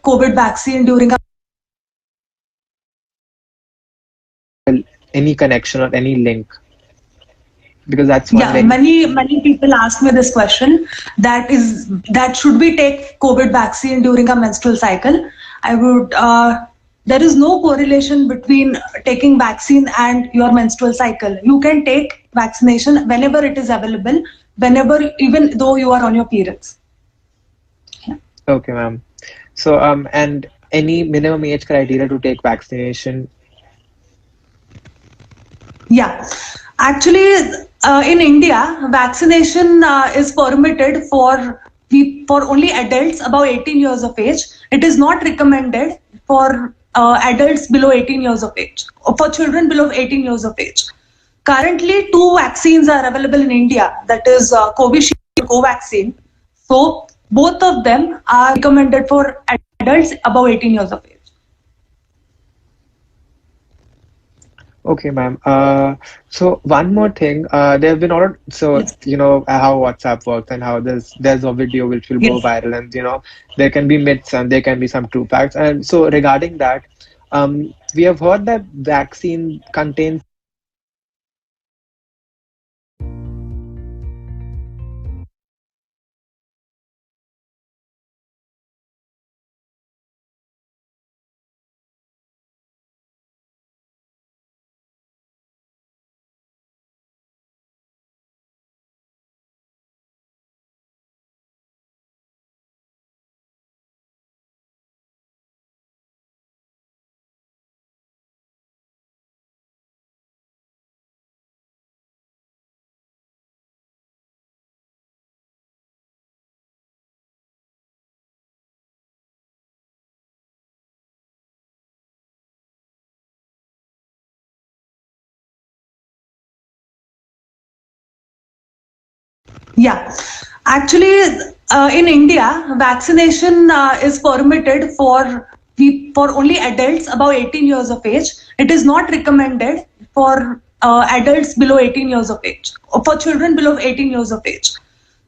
COVID vaccine during a any connection or any link? Because that's one yeah, very many people ask me this question, that should we take COVID vaccine during a menstrual cycle? I would there is no correlation between taking vaccine and your menstrual cycle. You can take vaccination whenever it is available, whenever, even though you are on your periods. okay, ma'am. So and any minimum age criteria to take vaccination? Yeah, actually, in India, vaccination is permitted for only adults above 18 years of age. It is not recommended for adults below 18 years of age, or for children below 18 years of age. Currently, two vaccines are available in India, that is Covishield and Covaxin. So, both of them are recommended for adults above 18 years of age. Okay, ma'am. So one more thing. There have been a lot of, so Yes. you know how WhatsApp works and how there's a video which will go Yes. viral, and there can be myths and there can be some true facts. And so regarding that, we have heard that vaccine contains. Yeah, actually, in India, vaccination is permitted for only adults above 18 years of age. It is not recommended for adults below 18 years of age, or for children below 18 years of age.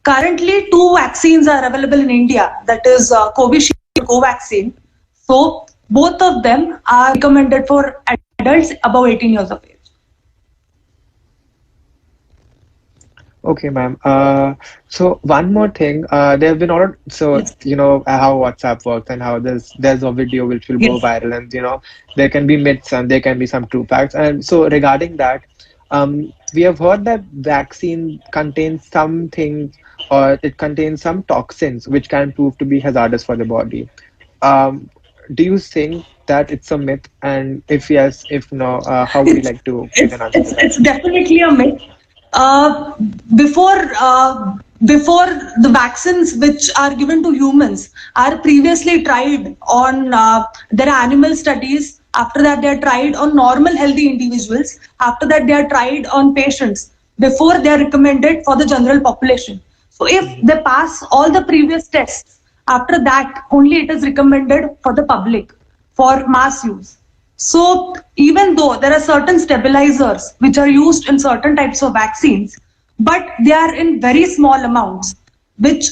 Currently, two vaccines are available in India, that is Covishield and Covaxin. So, both of them are recommended for adults above 18 years of age. Okay, ma'am. So one more thing. There have been a lot of, so Yes. how WhatsApp works and how there's a video which will go Yes. viral, and there can be myths and there can be some true facts. And so regarding that, we have heard that vaccine contains some things, or it contains some toxins which can prove to be hazardous for the body. Um, do you think that it's a myth? And if yes, if no, how would you It's like to give it's an answer to it's that? it's definitely a myth. Uh, before the vaccines which are given to humans are previously tried on there are animal studies. After that, they are tried on normal healthy individuals. After that, they are tried on patients before they are recommended for the general population. So if they pass all the previous tests, after that only it is recommended for the public for mass use. So even though there are certain stabilizers which are used in certain types of vaccines, but they are in very small amounts, which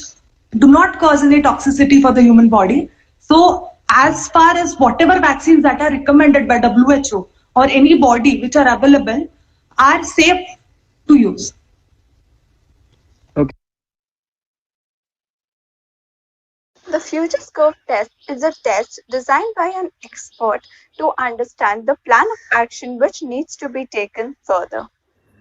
do not cause any toxicity for the human body. So as far as whatever vaccines that are recommended by WHO or any body which are available are safe to use. Okay. The future scope test is a test designed by an expert to understand the plan of action which needs to be taken further.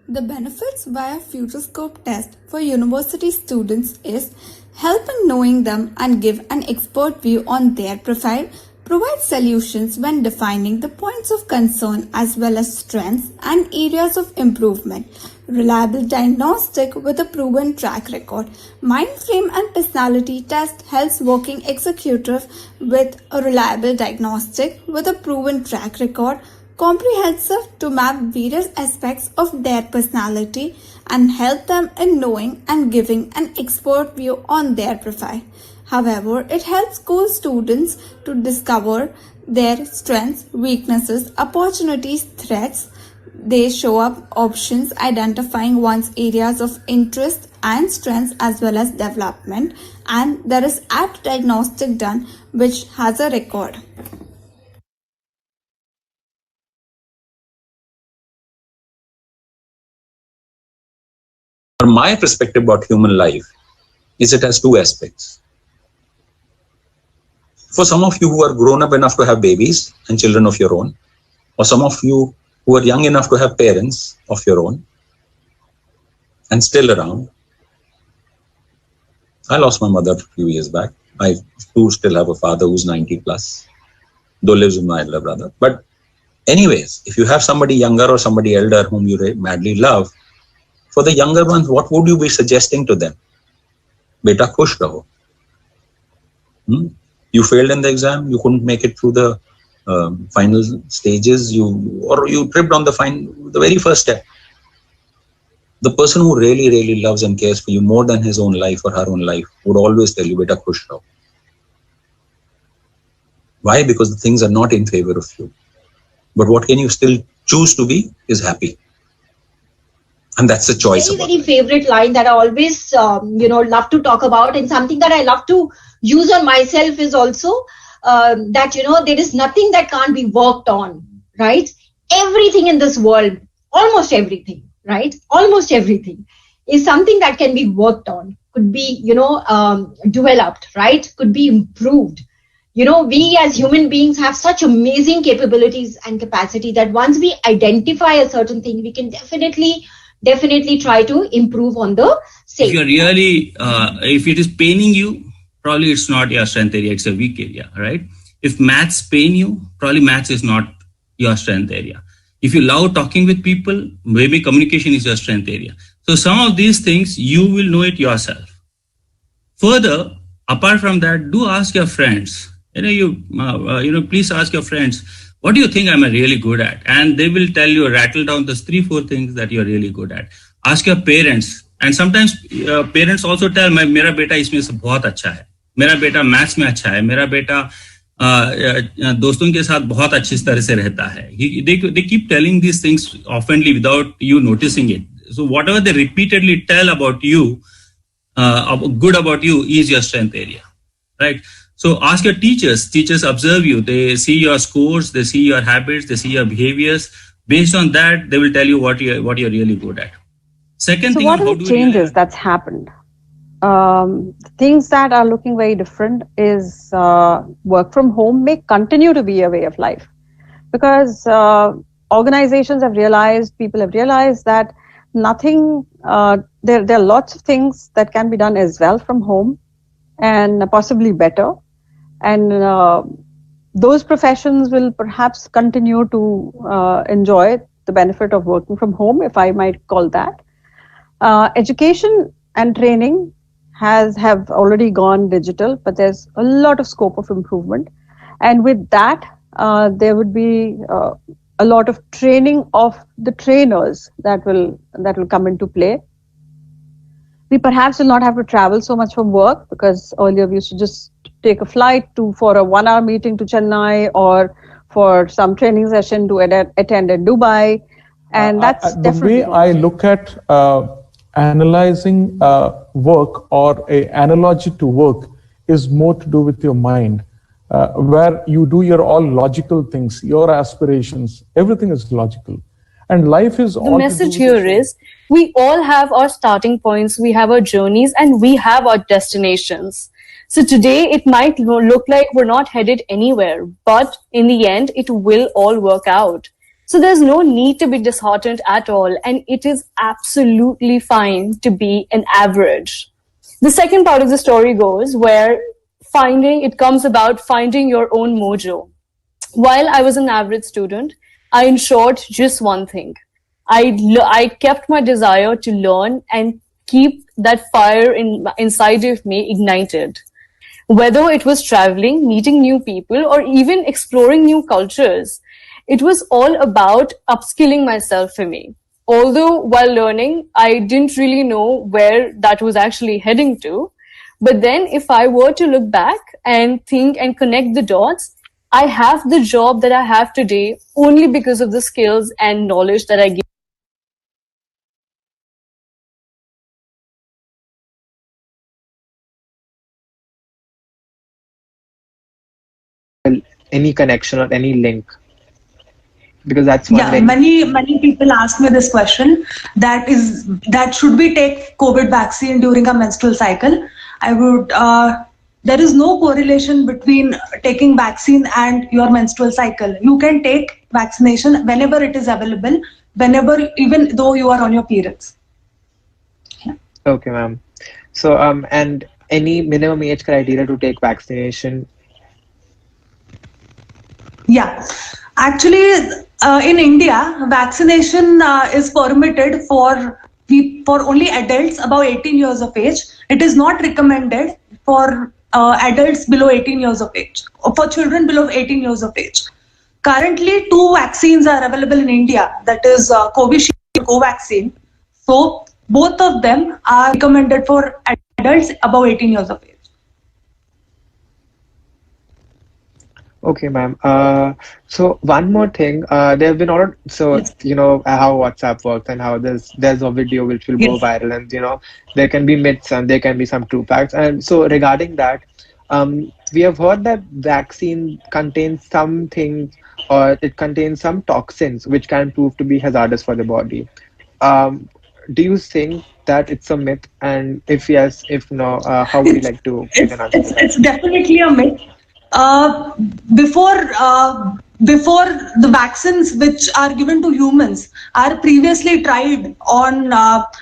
The benefits via Futurescope test for university students is help in knowing them and give an expert view on their profile, provide solutions when defining the points of concern as well as strengths and areas of improvement, reliable diagnostic with a proven track record. Mind frame and personality test helps working executive with a reliable diagnostic with a proven track record, comprehensive to map various aspects of their personality and help them in knowing and giving an expert view on their profile. However, it helps school students to discover their strengths, weaknesses, opportunities, threats, They show up options identifying one's areas of interest and strengths as well as development, and there is apt diagnostic done which has a record. My perspective about human life is it has two aspects. For some of you who are grown up enough to have babies and children of your own, or some of you who are young enough to have parents of your own and still around. I lost my mother a few years back. I too still have a father who's 90 plus, though lives with my elder brother. But anyways, if you have somebody younger or somebody elder whom you madly love, for the younger ones, what would you be suggesting to them? Beta khush raho. You failed in the exam, you couldn't make it through the final stages, you tripped on the very first step. The person who really, really loves and cares for you more than his own life or her own life would always tell you, beta khush raho. Why? Because the things are not in favor of you. But what can you still choose to be is happy. And that's a choice. Very favorite line that I always, love to talk about, and something that I love to use on myself is also that, there is nothing that can't be worked on, right? Everything in this world, almost everything, right? Almost everything is something that can be worked on, could be, developed, right? Could be improved. We as human beings have such amazing capabilities and capacity that once we identify a certain thing, we can definitely try to improve on the same. If you're really, if it is paining you, probably it's not your strength area, it's a weak area, right? If maths pain you, probably maths is not your strength area. If you love talking with people, maybe communication is your strength area. So some of these things, you will know it yourself. Further, apart from that, do ask your friends. Please ask your friends, what do you think I'm really good at? And they will tell you, rattle down those 3-4 things that you're really good at. Ask your parents. And sometimes parents also tell, मेरा बेटा इसमें से बहुत अच्छा है, मेरा बेटा maths में अच्छा है, मेरा बेटा दोस्तों के साथ बहुत अच्छी तरह से रहता है. They keep telling these things oftenly without you noticing it. So whatever they repeatedly tell about you, good about you, is your strength area, right? So ask your teachers. Teachers observe you. They see your scores. They see your habits. They see your behaviors. Based on that, they will tell you what you're really good at. Second thing, what are the changes that's happened? Things that are looking very different is work from home may continue to be a way of life, because organizations have realized, people have realized that nothing. There are lots of things that can be done as well from home, and possibly better. And those professions will perhaps continue to enjoy the benefit of working from home, if I might call that. Education and training have already gone digital, but there's a lot of scope of improvement. And with that, there would be a lot of training of the trainers that will come into play. We perhaps will not have to travel so much from work, because earlier we used to just take a flight for a 1-hour meeting to Chennai, or for some training session to attend in Dubai. And that's definitely the way I look at analyzing work, or a analogy to work, is more to do with your mind, where you do your all logical things, your aspirations, everything is logical. And life is all. The message here is, we all have our starting points, we have our journeys, and we have our destinations. So today it might look like we're not headed anywhere, but in the end, it will all work out. So there's no need to be disheartened at all, and it is absolutely fine to be an average. The second part of the story goes where it comes about finding your own mojo. While I was an average student, I ensured just one thing. I kept my desire to learn and keep that fire inside of me ignited. Whether it was traveling, meeting new people, or even exploring new cultures, it was all about upskilling myself for me. Although while learning, I didn't really know where that was actually heading to. But then if I were to look back and think and connect the dots, I have the job that I have today only because of the skills and knowledge that I gained. Any connection or any link, because that's one Yeah, very many people ask me this question, that should we take COVID vaccine during a menstrual cycle? I would there is no correlation between taking vaccine and your menstrual cycle. You can take vaccination whenever it is available, whenever, even though you are on your periods. okay, ma'am. So and any minimum age criteria to take vaccination? Yeah, actually, in India, vaccination is permitted for only adults above 18 years of age. It is not recommended for adults below 18 years of age, or for children below 18 years of age. Currently, two vaccines are available in India, that is Covishield and Covaxin. So, both of them are recommended for adults above 18 years of age. Okay, ma'am. So one more thing, there have been a lot. So Yes. you know how WhatsApp works and how there's a video which will go Yes. viral, and there can be myths and there can be some true facts. And so regarding that, we have heard that vaccine contains some things, or it contains some toxins which can prove to be hazardous for the body. Um, do you think that it's a myth? And if yes, if no, how would you It's like to give it's an answer to it's that? it's definitely a myth. Uh, before the vaccines which are given to humans are previously tried on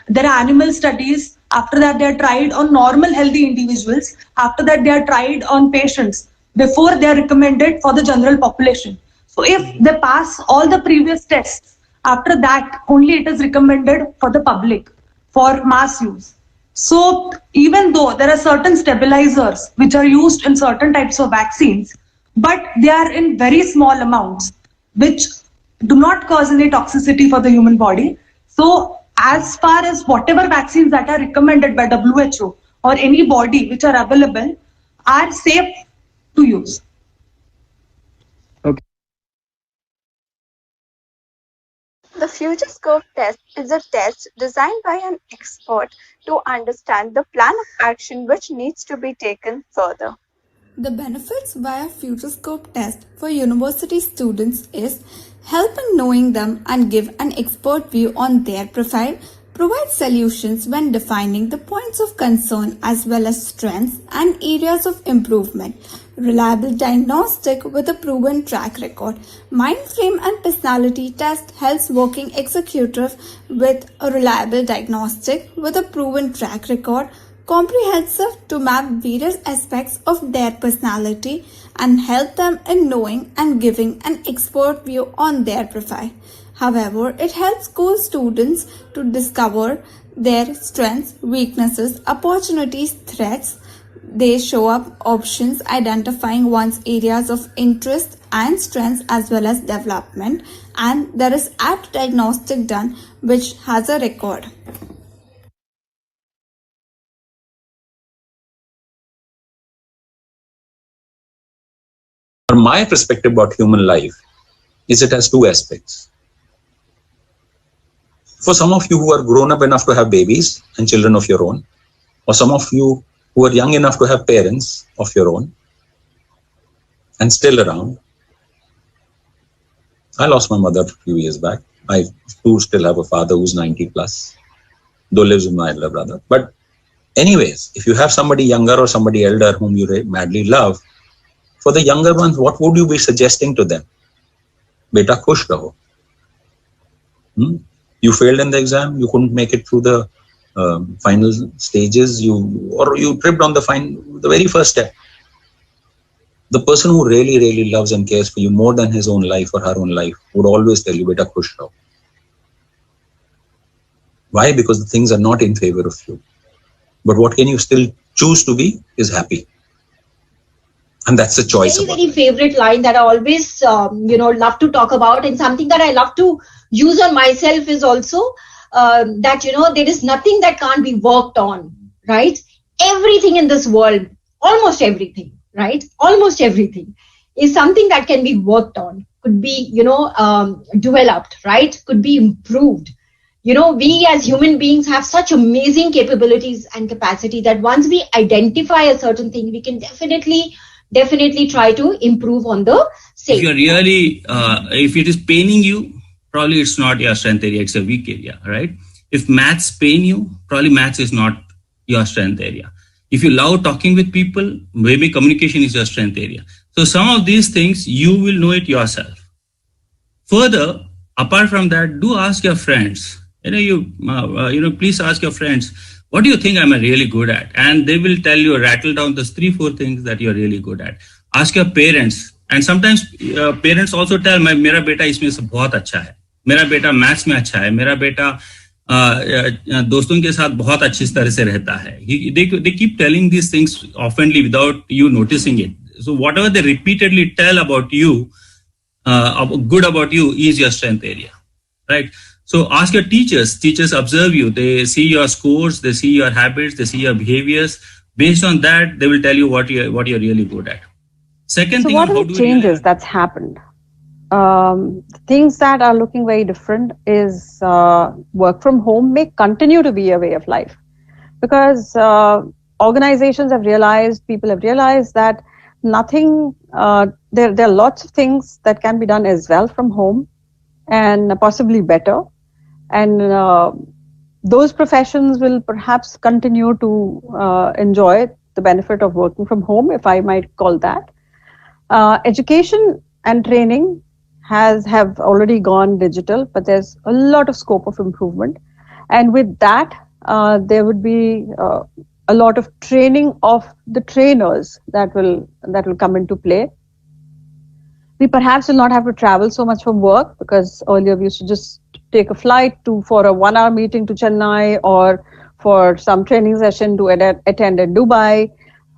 there are animal studies. After that, they are tried on normal healthy individuals. After that, they are tried on patients before they are recommended for the general population. So if they pass all the previous tests, after that only it is recommended for the public for mass use. So even though there are certain stabilizers which are used in certain types of vaccines, but they are in very small amounts, which do not cause any toxicity for the human body. So as far as whatever vaccines that are recommended by WHO or any body which are available are safe to use. Okay. The future scope test is a test designed by an expert to understand the plan of action which needs to be taken further. The benefits via Futurescope test for university students is help in knowing them and give an expert view on their profile, provide solutions when defining the points of concern as well as strengths and areas of improvement, reliable diagnostic with a proven track record, mind frame and personality test helps working executive with a reliable diagnostic with a proven track record, comprehensive to map various aspects of their personality and help them in knowing and giving an expert view on their profile. However, it helps school students to discover their strengths, weaknesses, opportunities, threats. They show up options identifying one's areas of interest and strengths as well as development, and there is apt diagnostic done which has a record. From my perspective about human life is it has two aspects. For some of you who are grown up enough to have babies and children of your own, or some of you who are young enough to have parents of your own and still around. I lost my mother a few years back. I too still have a father who's 90 plus, though lives with my elder brother. But anyways, if you have somebody younger or somebody elder whom you madly love, for the younger ones, what would you be suggesting to them? Beta khush raho. You failed in the exam, you couldn't make it through the final stages, you tripped on the very first step. The person who really, really loves and cares for you more than his own life or her own life would always tell you, beta khush raho. Why? Because the things are not in favor of you. But what can you still choose to be is happy. And that's a choice. Very favorite line that I always, love to talk about, and something that I love to use on myself is also that, there is nothing that can't be worked on, right? Everything in this world, almost everything, right? Almost everything is something that can be worked on, could be, developed, right? Could be improved. We as human beings have such amazing capabilities and capacity that once we identify a certain thing, we can definitely try to improve on the If same. you're really, if it is paining you, probably it's not your strength area, it's a weak area, right? If maths pain you, probably maths is not your strength area. If you love talking with people, maybe communication is your strength area. So some of these things, you will know it yourself. Further, apart from that, do ask your friends. Please ask your friends, what do you think I'm really good at? And they will tell you, rattle down those 3-4 things that you're really good at. Ask your parents. And sometimes parents also tell, मेरा बेटा इसमें से बहुत अच्छा है, मेरा बेटा maths में अच्छा है, मेरा बेटा दोस्तों के साथ बहुत अच्छी तरह से रहता है. They keep telling these things oftenly without you noticing it. So whatever they repeatedly tell about you, good about you, is your strength area, right? So ask your teachers. Teachers observe you. They see your scores, they see your habits, they see your behaviors. Based on that, they will tell you what you're really good at. Second So thing what on are how the do we really changes that's happened? Things that are looking very different is work from home may continue to be a way of life, because organizations have realized, people have realized that nothing, there are lots of things that can be done as well from home and possibly better. And those professions will perhaps continue to enjoy the benefit of working from home, if I might call that. Education and training have already gone digital, but there's a lot of scope of improvement. And with that, there would be a lot of training of the trainers that will come into play. We perhaps will not have to travel so much from work, because earlier we used to just take a flight for a 1-hour meeting to Chennai, or for some training session to attend in Dubai.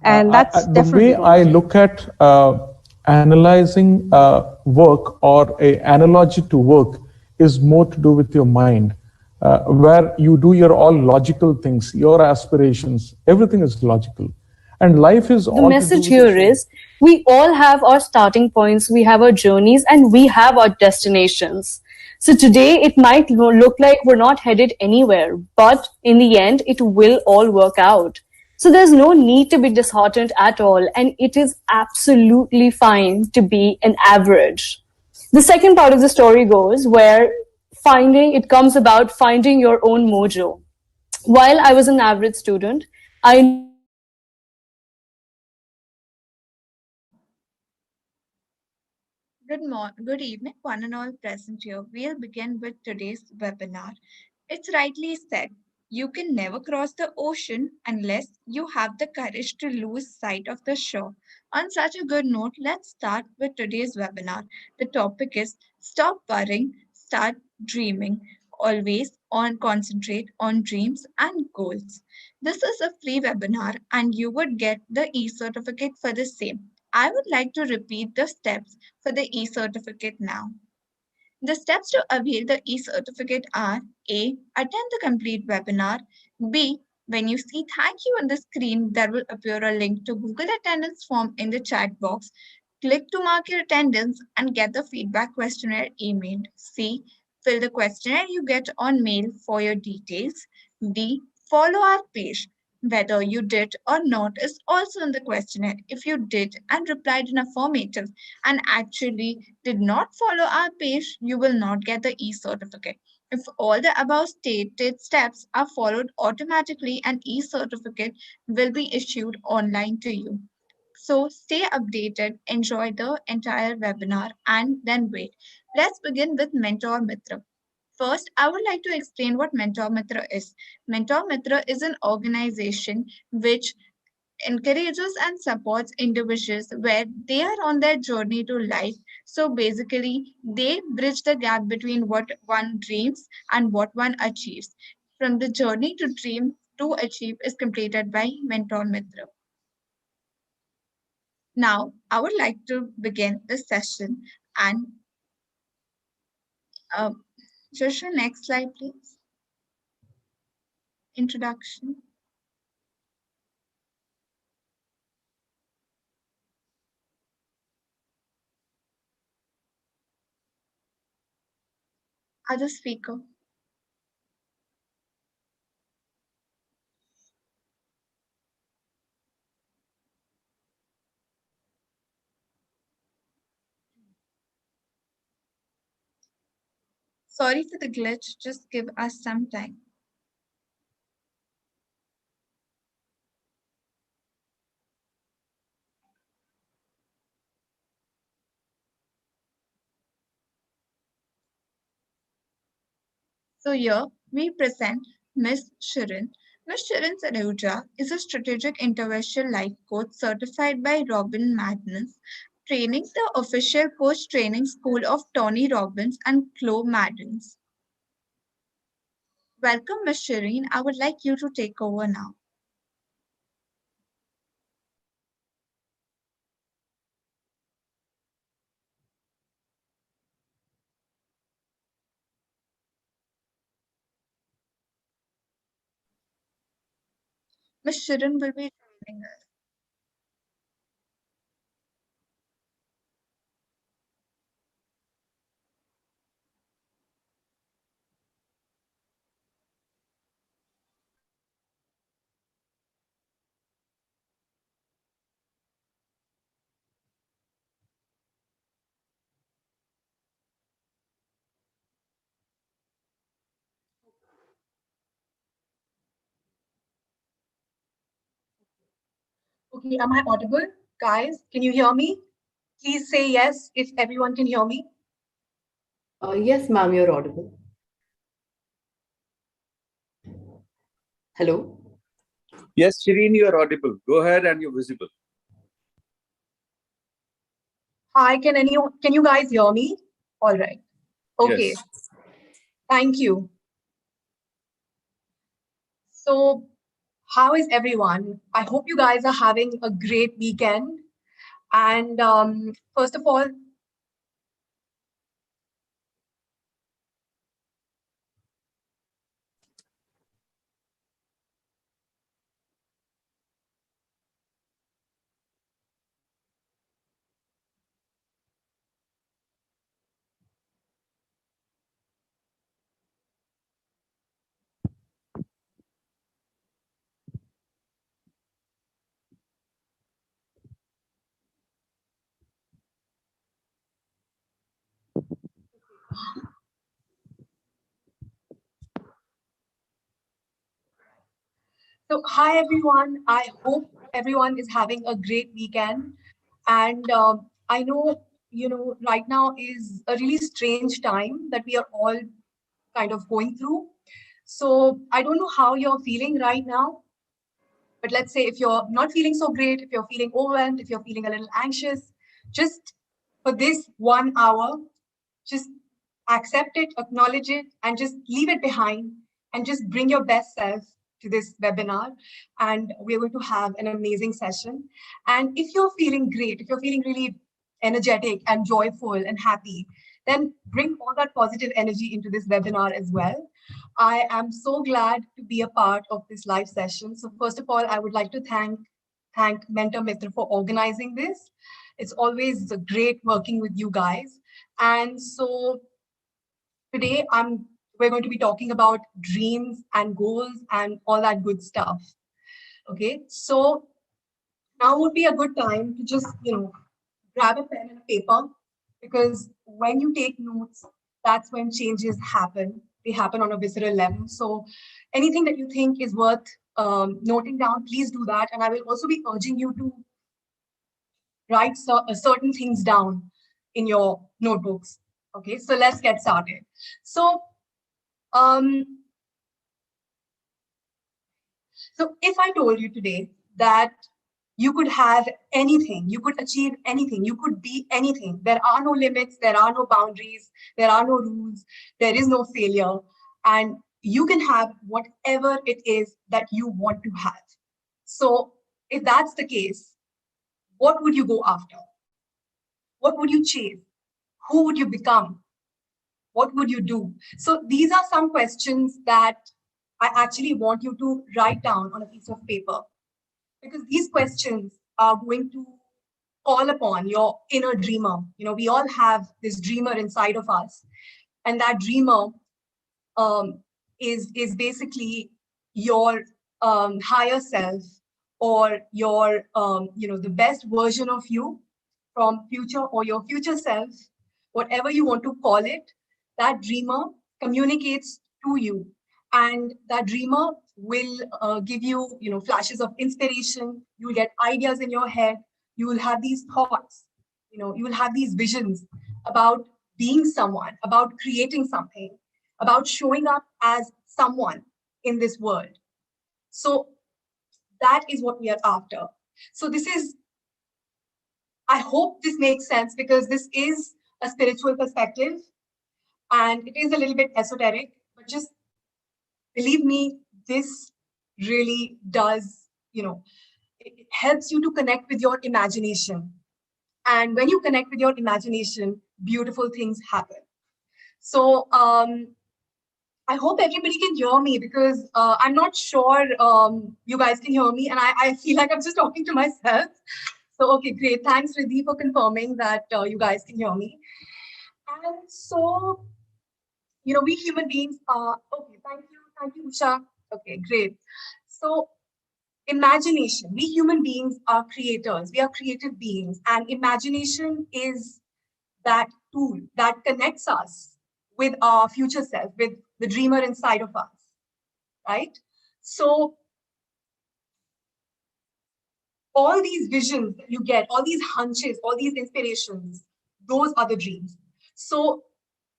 And that's The definitely way I look at analyzing work, or a analogy to work, is more to do with your mind, where you do your all logical things, your aspirations, everything is logical. And life is The all to do message with here is we all have our starting points, we have our journeys, and we have our destinations. So today it might look like we're not headed anywhere, but in the end, it will all work out. So there's no need to be disheartened at all, and it is absolutely fine to be an average. The second part of the story goes where it comes about finding your own mojo. While I was an average student, I knew I was meant to be a hardworking student. Good evening, one and all present here. We'll begin with today's webinar. It's rightly said, you can never cross the ocean unless you have the courage to lose sight of the shore. On such a good note, let's start with today's webinar. The topic is Stop Worrying, Start Dreaming. Always on concentrate on dreams and goals. This is a free webinar and you would get the e-certificate for the same. I would like to repeat the steps for the e-certificate now. The steps to avail the e-certificate are A. Attend the complete webinar. B. When you see thank you on the screen, there will appear a link to Google Attendance form in the chat box. Click to mark your attendance and get the feedback questionnaire emailed. C. Fill the questionnaire you get on mail for your details. D. Follow our page. Whether you did or not is also in the questionnaire. If you did and replied in affirmative and actually did not follow our page, you will not get the e-certificate. If all the above stated steps are followed automatically, an e-certificate will be issued online to you. So stay updated, enjoy the entire webinar, and then wait. Let's begin with Mentor Mitra. First, I would like to explain what Mentor Mitra is. Mentor Mitra is an organization which encourages and supports individuals where they are on their journey to life. So basically, they bridge the gap between what one dreams and what one achieves. From the journey to dream to achieve is completed by Mentor Mitra. Now, I would like to begin the session and uh, just next slide, please. Introduction. Other speaker. Sorry for the glitch. Just give us some time. So here we present Miss Shirin. Miss Shirin Saroja is a strategic intervention life coach certified by Robin Madness, training the official coach training school of Tony Robbins and Chloe Maddens. Welcome, Miss Shirin. I would like you to take over now. Miss Shirin will be joining us. Okay, am I audible? Guys, can you hear me? Please say yes if everyone can hear me. Yes, ma'am, you're audible. Hello? Yes, Shireen, you are audible. Go ahead and you're visible. Hi, can you guys hear me? All right. Okay. Yes. Thank you. So, how is everyone? I hope you guys are having a great weekend. And first of all, so hi everyone. I hope everyone is having a great weekend. And I know, right now is a really strange time that we are all kind of going through. So I don't know how you're feeling right now, but let's say if you're not feeling so great, if you're feeling overwhelmed, if you're feeling a little anxious, just for this 1 hour, just accept it, acknowledge it, and just leave it behind and just bring your best self to this webinar. And we're going to have an amazing session. And if you're feeling great, if you're feeling really energetic and joyful and happy, then bring all that positive energy into this webinar as well. I am so glad to be a part of this live session. So first of all, I would like to thank Mentor Mitra for organizing this. It's always great working with you guys. And so today we're going to be talking about dreams and goals and all that good stuff. Okay, so now would be a good time to just, grab a pen and a paper, because when you take notes, that's when changes happen. They happen on a visceral level. So anything that you think is worth noting down, please do that. And I will also be urging you to write certain things down in your notebooks. Okay, so let's get started. So, so if I told you today that you could have anything, you could achieve anything, you could be anything, there are no limits, there are no boundaries, there are no rules, there is no failure, and you can have whatever it is that you want to have. So if that's the case, what would you go after? What would you chase? Who would you become? What would you do? So these are some questions that I actually want you to write down on a piece of paper, because these questions are going to call upon your inner dreamer. We all have this dreamer inside of us, and that dreamer is basically your higher self, or your the best version of you from future, or your future self, whatever you want to call it. That dreamer communicates to you, and that dreamer will give you flashes of inspiration. You will get ideas in your head. You will have these thoughts, you will have these visions about being someone, about creating something, about showing up as someone in this world. So that is what we are after. So this is, I hope this makes sense, because this is a spiritual perspective and it is a little bit esoteric, but just believe me, this really does, it helps you to connect with your imagination. And when you connect with your imagination, beautiful things happen. So I hope everybody can hear me, because I'm not sure you guys can hear me, and I feel like I'm just talking to myself. So, okay, great. Thanks, Riddhi, for confirming that you guys can hear me. And so, we human beings are, okay, thank you, Usha. Okay, great. So, imagination, we human beings are creators, we are creative beings, and imagination is that tool that connects us with our future self, with the dreamer inside of us, right? So all these visions that you get, all these hunches, all these inspirations, those are the dreams. So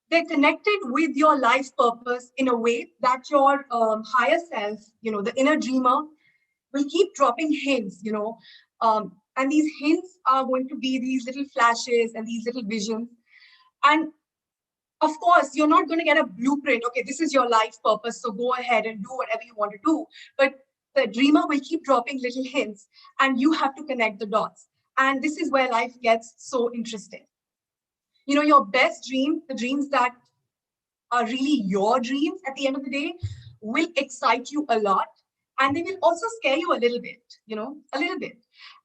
they're connected with your life purpose in a way that your higher self, the inner dreamer, will keep dropping hints, and these hints are going to be these little flashes and these little visions. And of course, you're not going to get a blueprint. Okay, this is your life purpose, so go ahead and do whatever you want to do. But the dreamer will keep dropping little hints, and you have to connect the dots. And this is where life gets so interesting. Your best dreams, the dreams that are really your dreams at the end of the day, will excite you a lot. And they will also scare you a little bit, a little bit.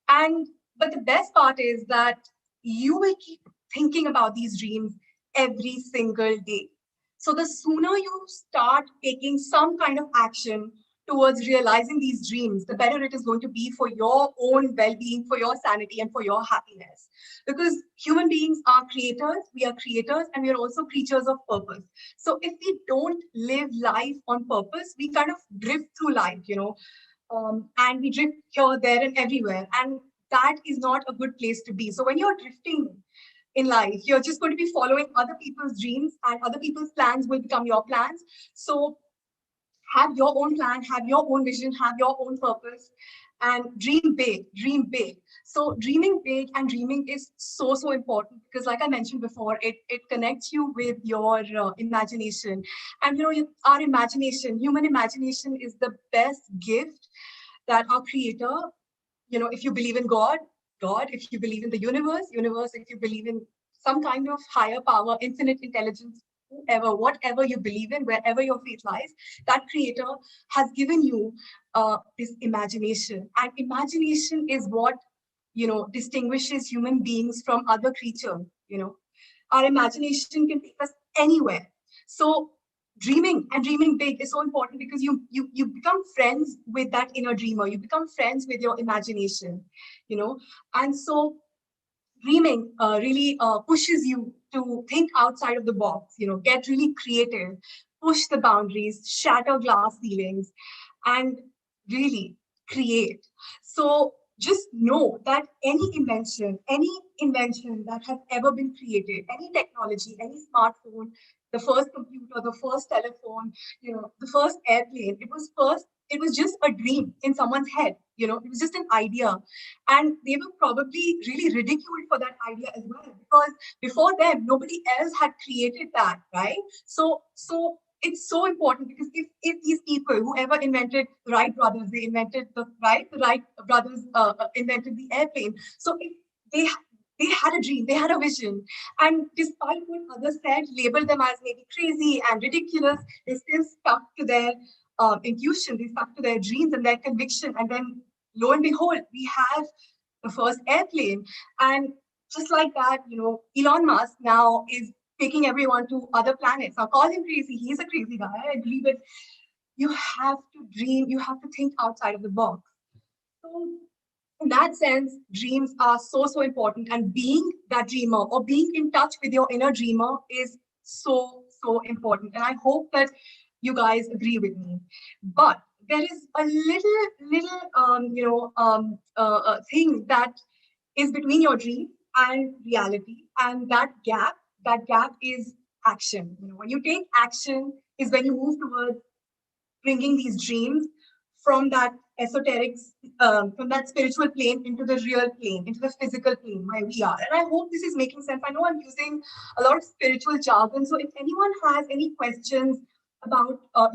But the best part is that you will keep thinking about these dreams every single day. So the sooner you start taking some kind of action towards realizing these dreams, the better it is going to be for your own well-being, for your sanity, and for your happiness. Because human beings are creators, we are creators, and we are also creatures of purpose. So if we don't live life on purpose, we kind of drift through life, and we drift here, there, and everywhere. And that is not a good place to be. So when you're drifting in life, you're just going to be following other people's dreams, and other people's plans will become your plans. So have your own plan, have your own vision, have your own purpose, and dream big, dream big. So dreaming big and dreaming is so, so important, because like I mentioned before, it connects you with your imagination. And our imagination, human imagination, is the best gift that our creator, if you believe in God, if you believe in the universe, if you believe in some kind of higher power, infinite intelligence, whoever, whatever you believe in, wherever your faith lies, that creator has given you this imagination. And imagination is what, distinguishes human beings from other creatures. Our imagination can take us anywhere. So dreaming and dreaming big is so important, because you become friends with that inner dreamer, you become friends with your imagination, and so dreaming really pushes you to think outside of the box, get really creative, push the boundaries, shatter glass ceilings, and really create. So just know that any invention that has ever been created, any technology, any smartphone, the first computer, the first telephone, the first airplane, it was just a dream in someone's head. It was just an idea. And they were probably really ridiculed for that idea as well, because before them, nobody else had created that, right? So it's so important, because if these people, whoever invented Wright brothers, they invented the Wright brothers invented the airplane. So if they had a dream, they had a vision, and despite what others said, labeled them as maybe crazy and ridiculous, they still stuck to their intuition, they stuck to their dreams and their conviction, and then lo and behold, we have the first airplane. And just like that, Elon Musk now is taking everyone to other planets. I'll call him crazy. He's a crazy guy. I agree, but you have to dream. You have to think outside of the box. So in that sense, dreams are so important. And being that dreamer or being in touch with your inner dreamer is so important. And I hope that you guys agree with me. But there is a little thing that is between your dream and reality, and that gap is action. When you take action is when you move towards bringing these dreams from that esoteric, from that spiritual plane into the real plane, into the physical plane where we are. And I hope this is making sense. I know I'm using a lot of spiritual jargon, so if anyone has any questions about what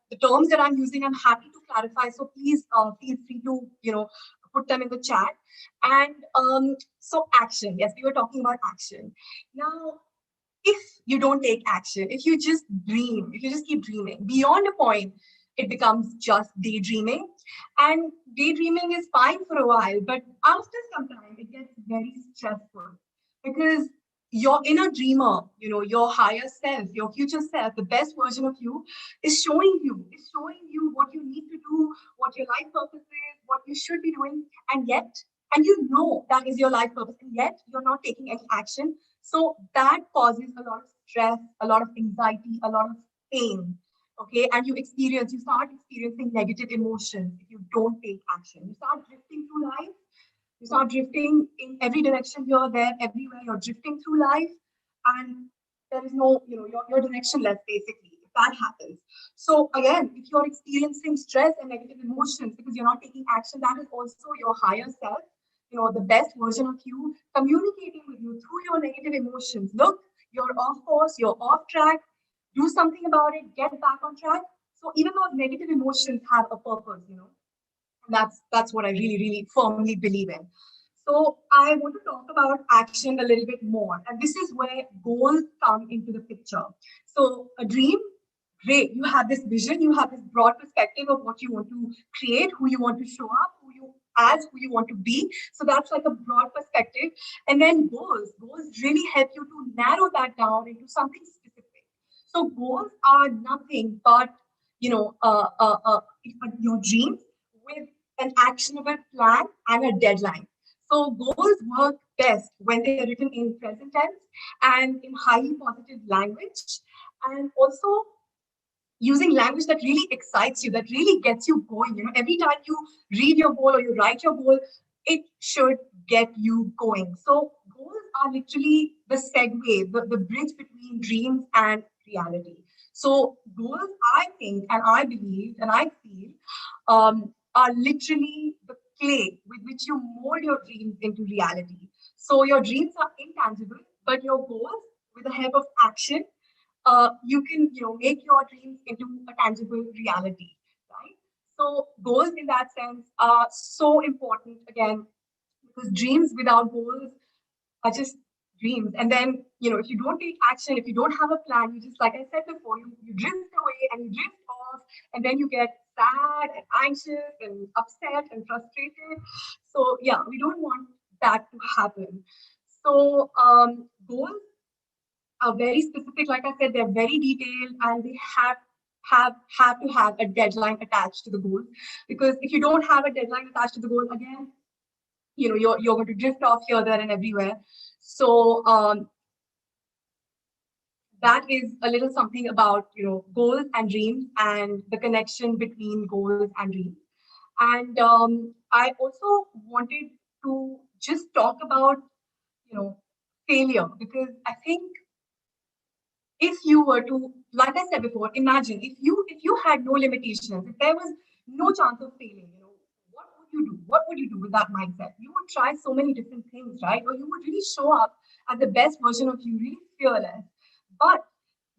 the terms that I'm using, I'm happy to clarify. So please feel free to put them in the chat. And so action. Yes, we were talking about action. Now, if you don't take action, if you just dream, if you just keep dreaming, beyond a point, it becomes just daydreaming. And daydreaming is fine for a while, but after some time, it gets very stressful because your inner dreamer, your higher self, your future self, the best version of you is showing you what you need to do, what your life purpose is, what you should be doing. And you know that is your life purpose, and yet you're not taking any action. So that causes a lot of stress, a lot of anxiety, a lot of pain. Okay, and you start experiencing negative emotions if you don't take action. You start drifting through life. You start drifting in every direction here, there, everywhere. You're drifting through life, and there is no, your directionless basically. If that happens. So again, if you're experiencing stress and negative emotions because you're not taking action, that is also your higher self, the best version of you communicating with you through your negative emotions. Look, you're off course, you're off track. Do something about it. Get back on track. So even those negative emotions have a purpose, that's what I really firmly believe in. So I want to talk about action a little bit more, and this is where goals come into the picture. So a dream, great, you have this vision, you have this broad perspective of what you want to create, who you want to show up, who you want to be. So that's like a broad perspective. And then goals really help you to narrow that down into something specific. So goals are nothing but your dreams with an actionable plan and a deadline. So goals work best when they're written in present tense and in highly positive language, and also using language that really excites you, that really gets you going. Every time you read your goal or you write your goal, it should get you going. So goals are literally the segue, the bridge between dreams and reality. So goals, I think, and I believe, and I feel, are literally the clay with which you mold your dreams into reality. So your dreams are intangible, but your goals, with the help of action, you can make your dreams into a tangible reality, right? So goals in that sense are so important, again, because dreams without goals are just dreams. And then if you don't take action, if you don't have a plan, you just, like I said before, you drift away and you drift off, and then you get sad and anxious and upset and frustrated. So yeah, we don't want that to happen. So goals are very specific. Like I said, they're very detailed, and they have to have a deadline attached to the goal. Because if you don't have a deadline attached to the goal, again, you're going to drift off here, there, and everywhere. So that is a little something about goals and dreams and the connection between goals and dreams. And I also wanted to just talk about failure, because I think if you were to, like I said before, imagine if you had no limitations, if there was no chance of failing, what would you do? What would you do with that mindset? You would try so many different things, right? Or you would really show up as the best version of you, really fearless. But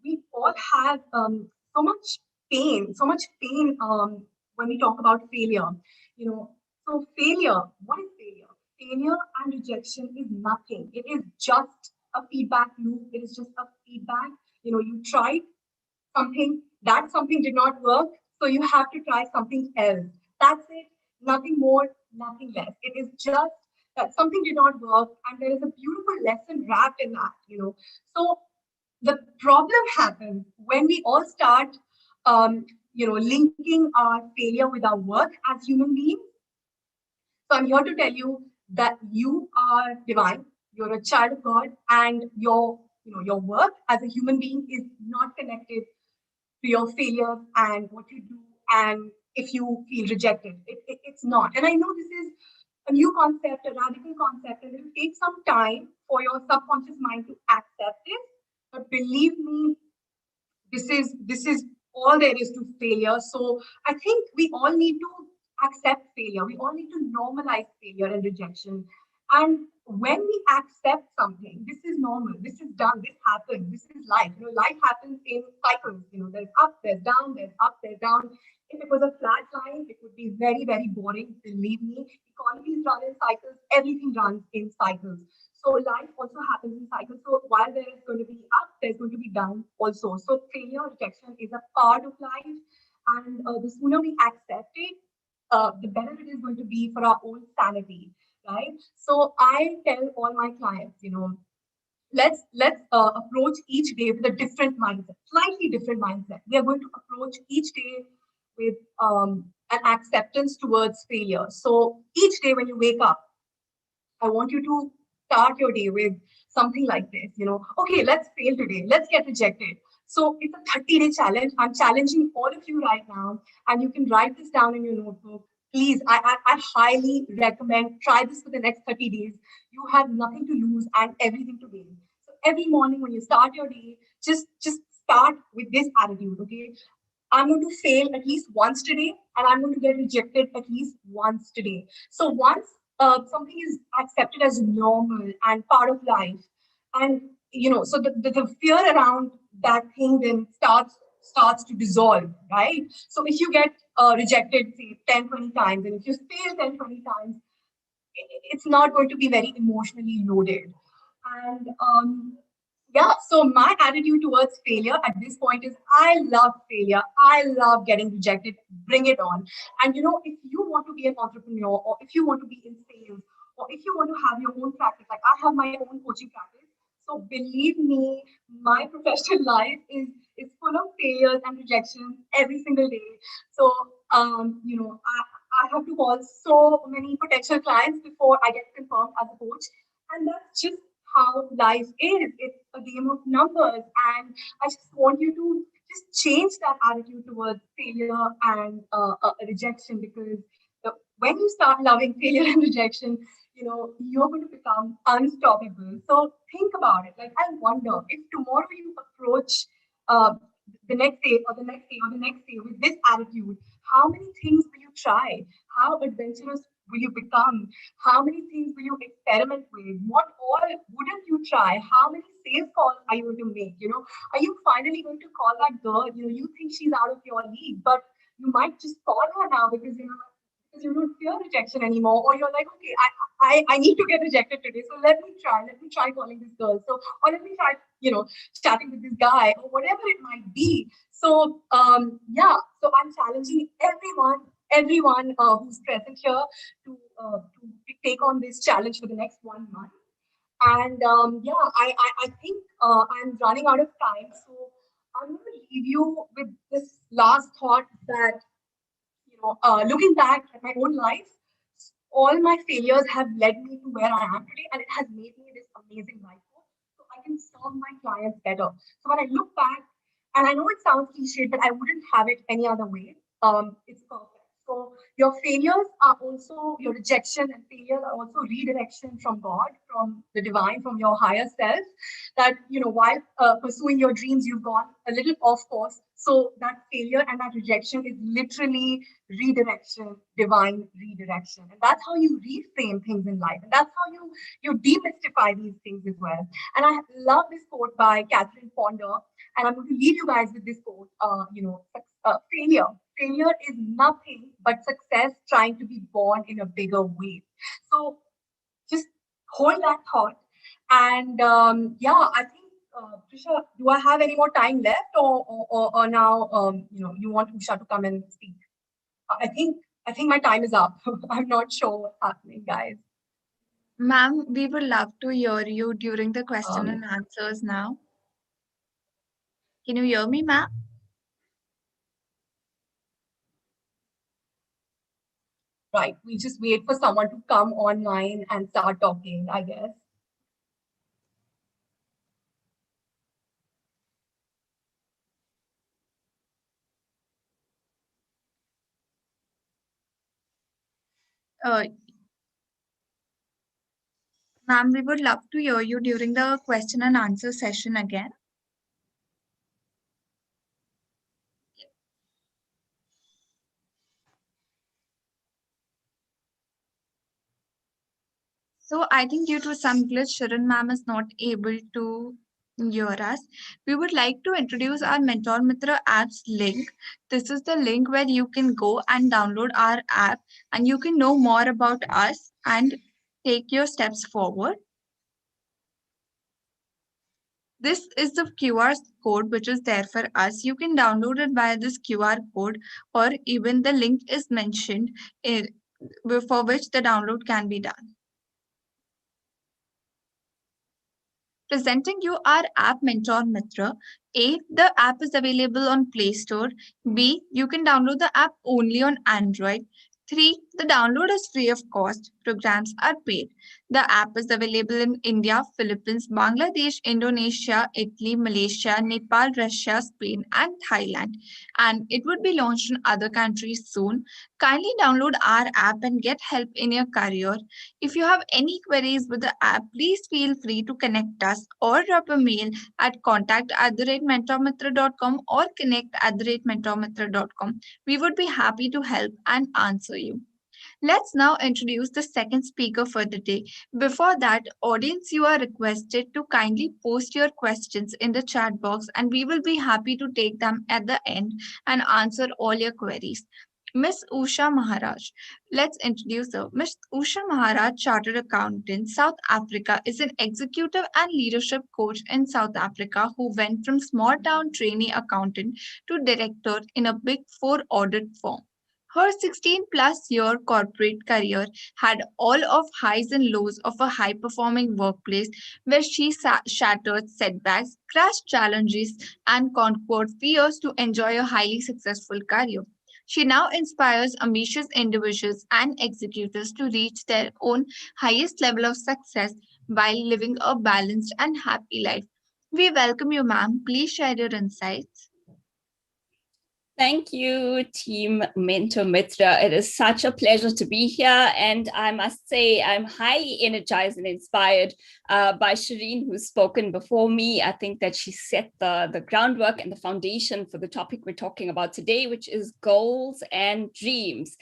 we all have so much pain when we talk about failure. So failure, what is failure? Failure and rejection is nothing. It is just a feedback loop. It is just a feedback. You tried something, that something did not work, so you have to try something else. That's it. Nothing more, nothing less. It is just that something did not work, and there is a beautiful lesson wrapped in that. So the problem happens when we all start, linking our failure with our worth as human beings. So I'm here to tell you that you are divine. You're a child of God, and your worth as a human being is not connected to your failures and what you do, and if you feel rejected. It's not. And I know this is a new concept, a radical concept, and it will take some time for your subconscious mind to accept it. But believe me, this is all there is to failure. So I think we all need to accept failure. We all need to normalize failure and rejection. And when we accept something, this is normal, this is done, this happens, this is life. Life happens in cycles. There's up, there's down, there's up, there's down. If it was a flat line, it would be very, very boring. Believe me, economies run in cycles, everything runs in cycles. So life also happens in cycles. So while there is going to be up, there's going to be down also. So failure, rejection is a part of life, and the sooner we accept it, the better it is going to be for our own sanity, right? So I tell all my clients, let's approach each day with a different mindset, slightly different mindset. We are going to approach each day with an acceptance towards failure. So each day when you wake up, I want you to start your day with something like this, okay, let's fail today. Let's get rejected. So it's a 30-day challenge. I'm challenging all of you right now, and you can write this down in your notebook. Please, I highly recommend try this for the next 30 days. You have nothing to lose and everything to gain. So every morning when you start your day, just start with this attitude, okay? I'm going to fail at least once today, and I'm going to get rejected at least once today. So once something is accepted as normal and part of life, and so the fear around that thing then starts to dissolve, right? So if you get rejected, say 10, 20 times, and if you fail 10, 20 times, it's not going to be very emotionally loaded. And yeah, so my attitude towards failure at this point is I love failure. I love getting rejected. Bring it on. And if you want to be an entrepreneur, or if you want to be in sales, or if you want to have your own practice, like I have my own coaching practice. So believe me, my professional life is full of failures and rejections every single day. So I have to call so many potential clients before I get confirmed as a coach. And that's just how life is. It's a game of numbers. And I just want you to just change that attitude towards failure and rejection, because when you start loving failure and rejection, you're going to become unstoppable. So think about it. Like, I wonder if tomorrow you approach uh, the next day or the next day or the next day with this attitude, how many things will you try? How adventurous will you become? How many things will you experiment with? What all wouldn't you try? How many sales calls are you going to make? Are you finally going to call that girl? You think she's out of your league, but you might just call her now because because you don't fear rejection anymore, or you're like, okay, I need to get rejected today, so let me try calling this girl, so, or let me try chatting with this guy, or whatever it might be. So yeah, so I'm challenging everyone who's present here to take on this challenge for the next 1 month. And yeah, I think I'm running out of time, so I'm going to leave you with this last thought that looking back at my own life, all my failures have led me to where I am today, and it has made me this amazing life coach, so I can serve my clients better. So when I look back, and I know it sounds cliche, but I wouldn't have it any other way. It's perfect. So your failures are also your rejection, and failures are also redirection from God, from the divine, from your higher self. That while pursuing your dreams, you've gone a little off course. So that failure and that rejection is literally redirection, divine redirection. And that's how you reframe things in life. And that's how you demystify these things as well. And I love this quote by Catherine Ponder. And I'm going to leave you guys with this quote, failure. Failure is nothing but success trying to be born in a bigger way. So just hold that thought. And yeah, I think, Trisha, do I have any more time left, or now you want Usha to come and speak? I think my time is up. I'm not sure what's happening, guys. Ma'am, we would love to hear you during the question and answers now. Can you hear me, ma'am? Right. We just wait for someone to come online and start talking, I guess. Uh, Ma'am, we would love to hear you during the question and answer session again. So I think due to some glitch, Sharon ma'am is not able to hear us. We would like to introduce our Mentor Mitra app's link. This is the link where you can go and download our app and you can know more about us and take your steps forward. This is the QR code which is there for us. You can download it via this QR code, or even the link is mentioned for which the download can be done. Presenting you our app Mentor Mitra. A, the app is available on Play Store. B, you can download the app only on Android. 3, the download is free of cost. Programs are paid. The app is available in India, Philippines, Bangladesh, Indonesia, Italy, Malaysia, Nepal, Russia, Spain, and Thailand. And it would be launched in other countries soon. Kindly download our app and get help in your career. If you have any queries with the app, please feel free to connect us or drop a mail at contact@mentormitra.com or connect@mentormitra.com. We would be happy to help and answer you. Let's now introduce the second speaker for the day. Before that, audience, you are requested to kindly post your questions in the chat box and we will be happy to take them at the end and answer all your queries. Miss Usha Maharaj. Let's introduce her. Miss Usha Maharaj, Chartered Accountant, South Africa, is an executive and leadership coach in South Africa who went from small town trainee accountant to director in a big four audit firm. Her 16 plus year corporate career had all of highs and lows of a high performing workplace where she shattered setbacks, crushed challenges, and conquered fears to enjoy a highly successful career. She now inspires ambitious individuals and executives to reach their own highest level of success while living a balanced and happy life. We welcome you, ma'am. Please share your insights. Thank you, Team Mentor Mitra. It is such a pleasure to be here. And I must say, I'm highly energized and inspired by Shireen, who's spoken before me. I think that she set the groundwork and the foundation for the topic we're talking about today, which is goals and dreams.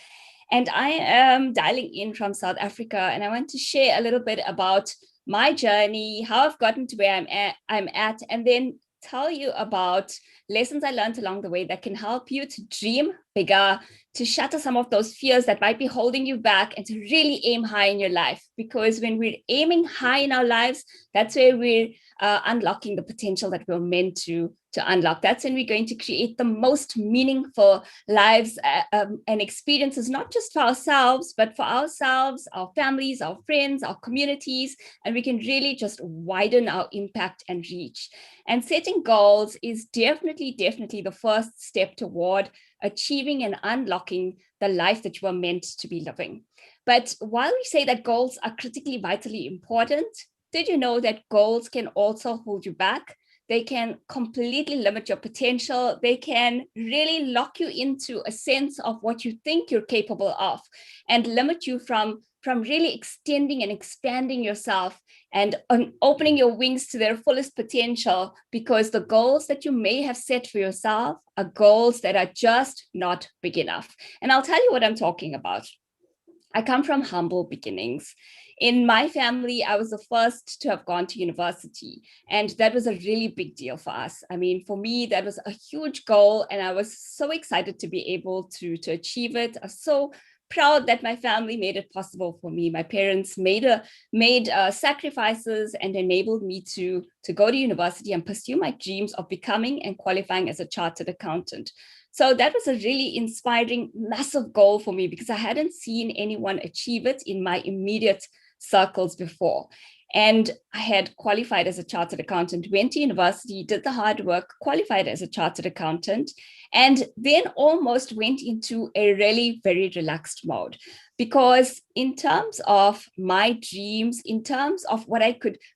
And I am dialing in from South Africa, and I want to share a little bit about my journey, how I've gotten to where I'm at, and then tell you about lessons I learned along the way that can help you to dream bigger, to shatter some of those fears that might be holding you back, and to really aim high in your life. Because when we're aiming high in our lives, that's where we're unlocking the potential that we're meant to unlock. That's when we're going to create the most meaningful lives and experiences, not just for ourselves, but for ourselves, our families, our friends, our communities, and we can really just widen our impact and reach. And setting goals is definitely the first step toward achieving and unlocking the life that you are meant to be living. But while we say that goals are critically, vitally important, did you know that goals can also hold you back? They can completely limit your potential. They can really lock you into a sense of what you think you're capable of and limit you from really extending and expanding yourself and opening your wings to their fullest potential, because the goals that you may have set for yourself are goals that are just not big enough. And I'll tell you what I'm talking about. I come from humble beginnings. In my family, I was the first to have gone to university, and that was a really big deal for us. I mean, for me, that was a huge goal, and I was so excited to be able to achieve it. I was so proud that my family made it possible for me. My parents made sacrifices and enabled me to go to university and pursue my dreams of becoming and qualifying as a chartered accountant. So that was a really inspiring, massive goal for me because I hadn't seen anyone achieve it in my immediate circles before. And I had qualified as a chartered accountant, went to university, did the hard work, qualified as a chartered accountant, and then almost went into a really very relaxed mode. Because in terms of my dreams, in terms of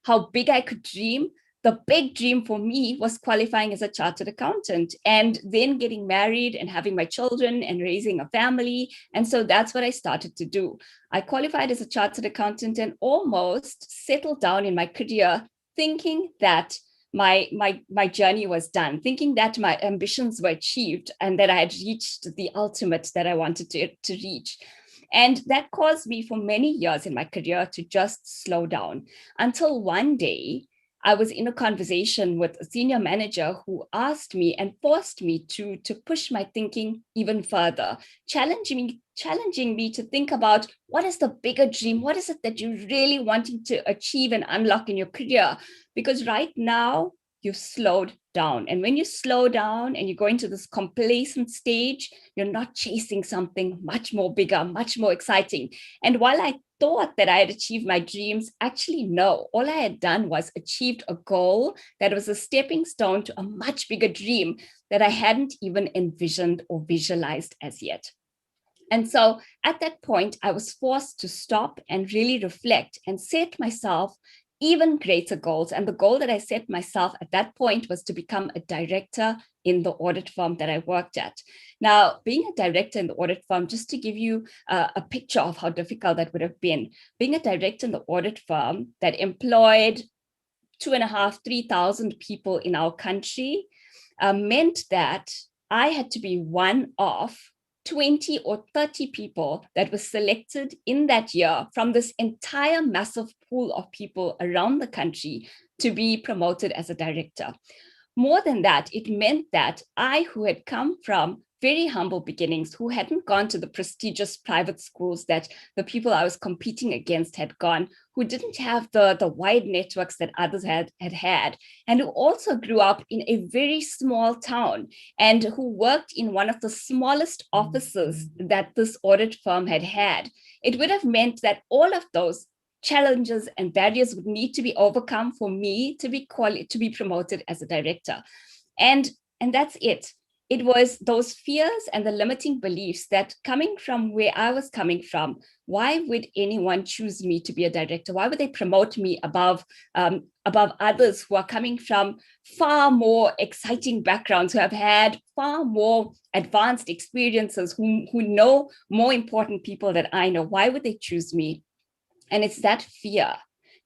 how big I could dream, the big dream for me was qualifying as a chartered accountant and then getting married and having my children and raising a family. And so that's what I started to do. I qualified as a chartered accountant and almost settled down in my career thinking that my journey was done, thinking that my ambitions were achieved and that I had reached the ultimate that I wanted to reach. And that caused me for many years in my career to just slow down until one day I was in a conversation with a senior manager who asked me and forced me to push my thinking even further, challenging me to think about what is the bigger dream? What is it that you're really wanting to achieve and unlock in your career? Because right now, you've slowed down. And when you slow down and you go into this complacent stage, you're not chasing something much more bigger, much more exciting. And while I thought that I had achieved my dreams, actually, no. All I had done was achieved a goal that was a stepping stone to a much bigger dream that I hadn't even envisioned or visualized as yet. And so at that point, I was forced to stop and really reflect and set myself even greater goals. And the goal that I set myself at that point was to become a director in the audit firm that I worked at. Now, being a director in the audit firm, just to give you a picture of how difficult that would have been, being a director in the audit firm that employed 2,500, 3,000 people in our country meant that I had to be one of 20 or 30 people that were selected in that year from this entire massive pool of people around the country to be promoted as a director. More than that, it meant that I, who had come from very humble beginnings, who hadn't gone to the prestigious private schools that the people I was competing against had gone, who didn't have the wide networks that others had, and who also grew up in a very small town and who worked in one of the smallest offices that this audit firm had. It would have meant that all of those challenges and barriers would need to be overcome for me to be promoted as a director. And that's it. It was those fears and the limiting beliefs that, coming from where I was coming from, why would anyone choose me to be a director? Why would they promote me above others who are coming from far more exciting backgrounds, who have had far more advanced experiences, who know more important people that I know? Why would they choose me? And it's that fear,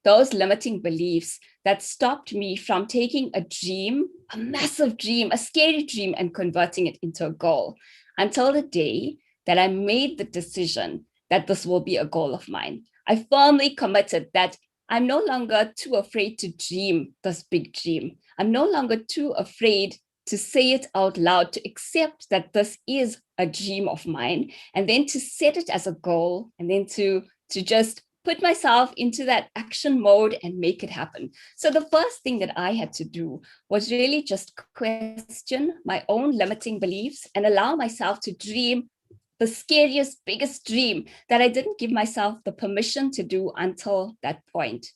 those limiting beliefs, that stopped me from taking a dream, a massive dream, a scary dream, and converting it into a goal, until the day that I made the decision that this will be a goal of mine. I firmly committed that I'm no longer too afraid to dream this big dream. I'm no longer too afraid to say it out loud, to accept that this is a dream of mine, and then to set it as a goal, and then to just put myself into that action mode and make it happen. So the first thing that I had to do was really just question my own limiting beliefs and allow myself to dream the scariest, biggest dream that I didn't give myself the permission to do until that point.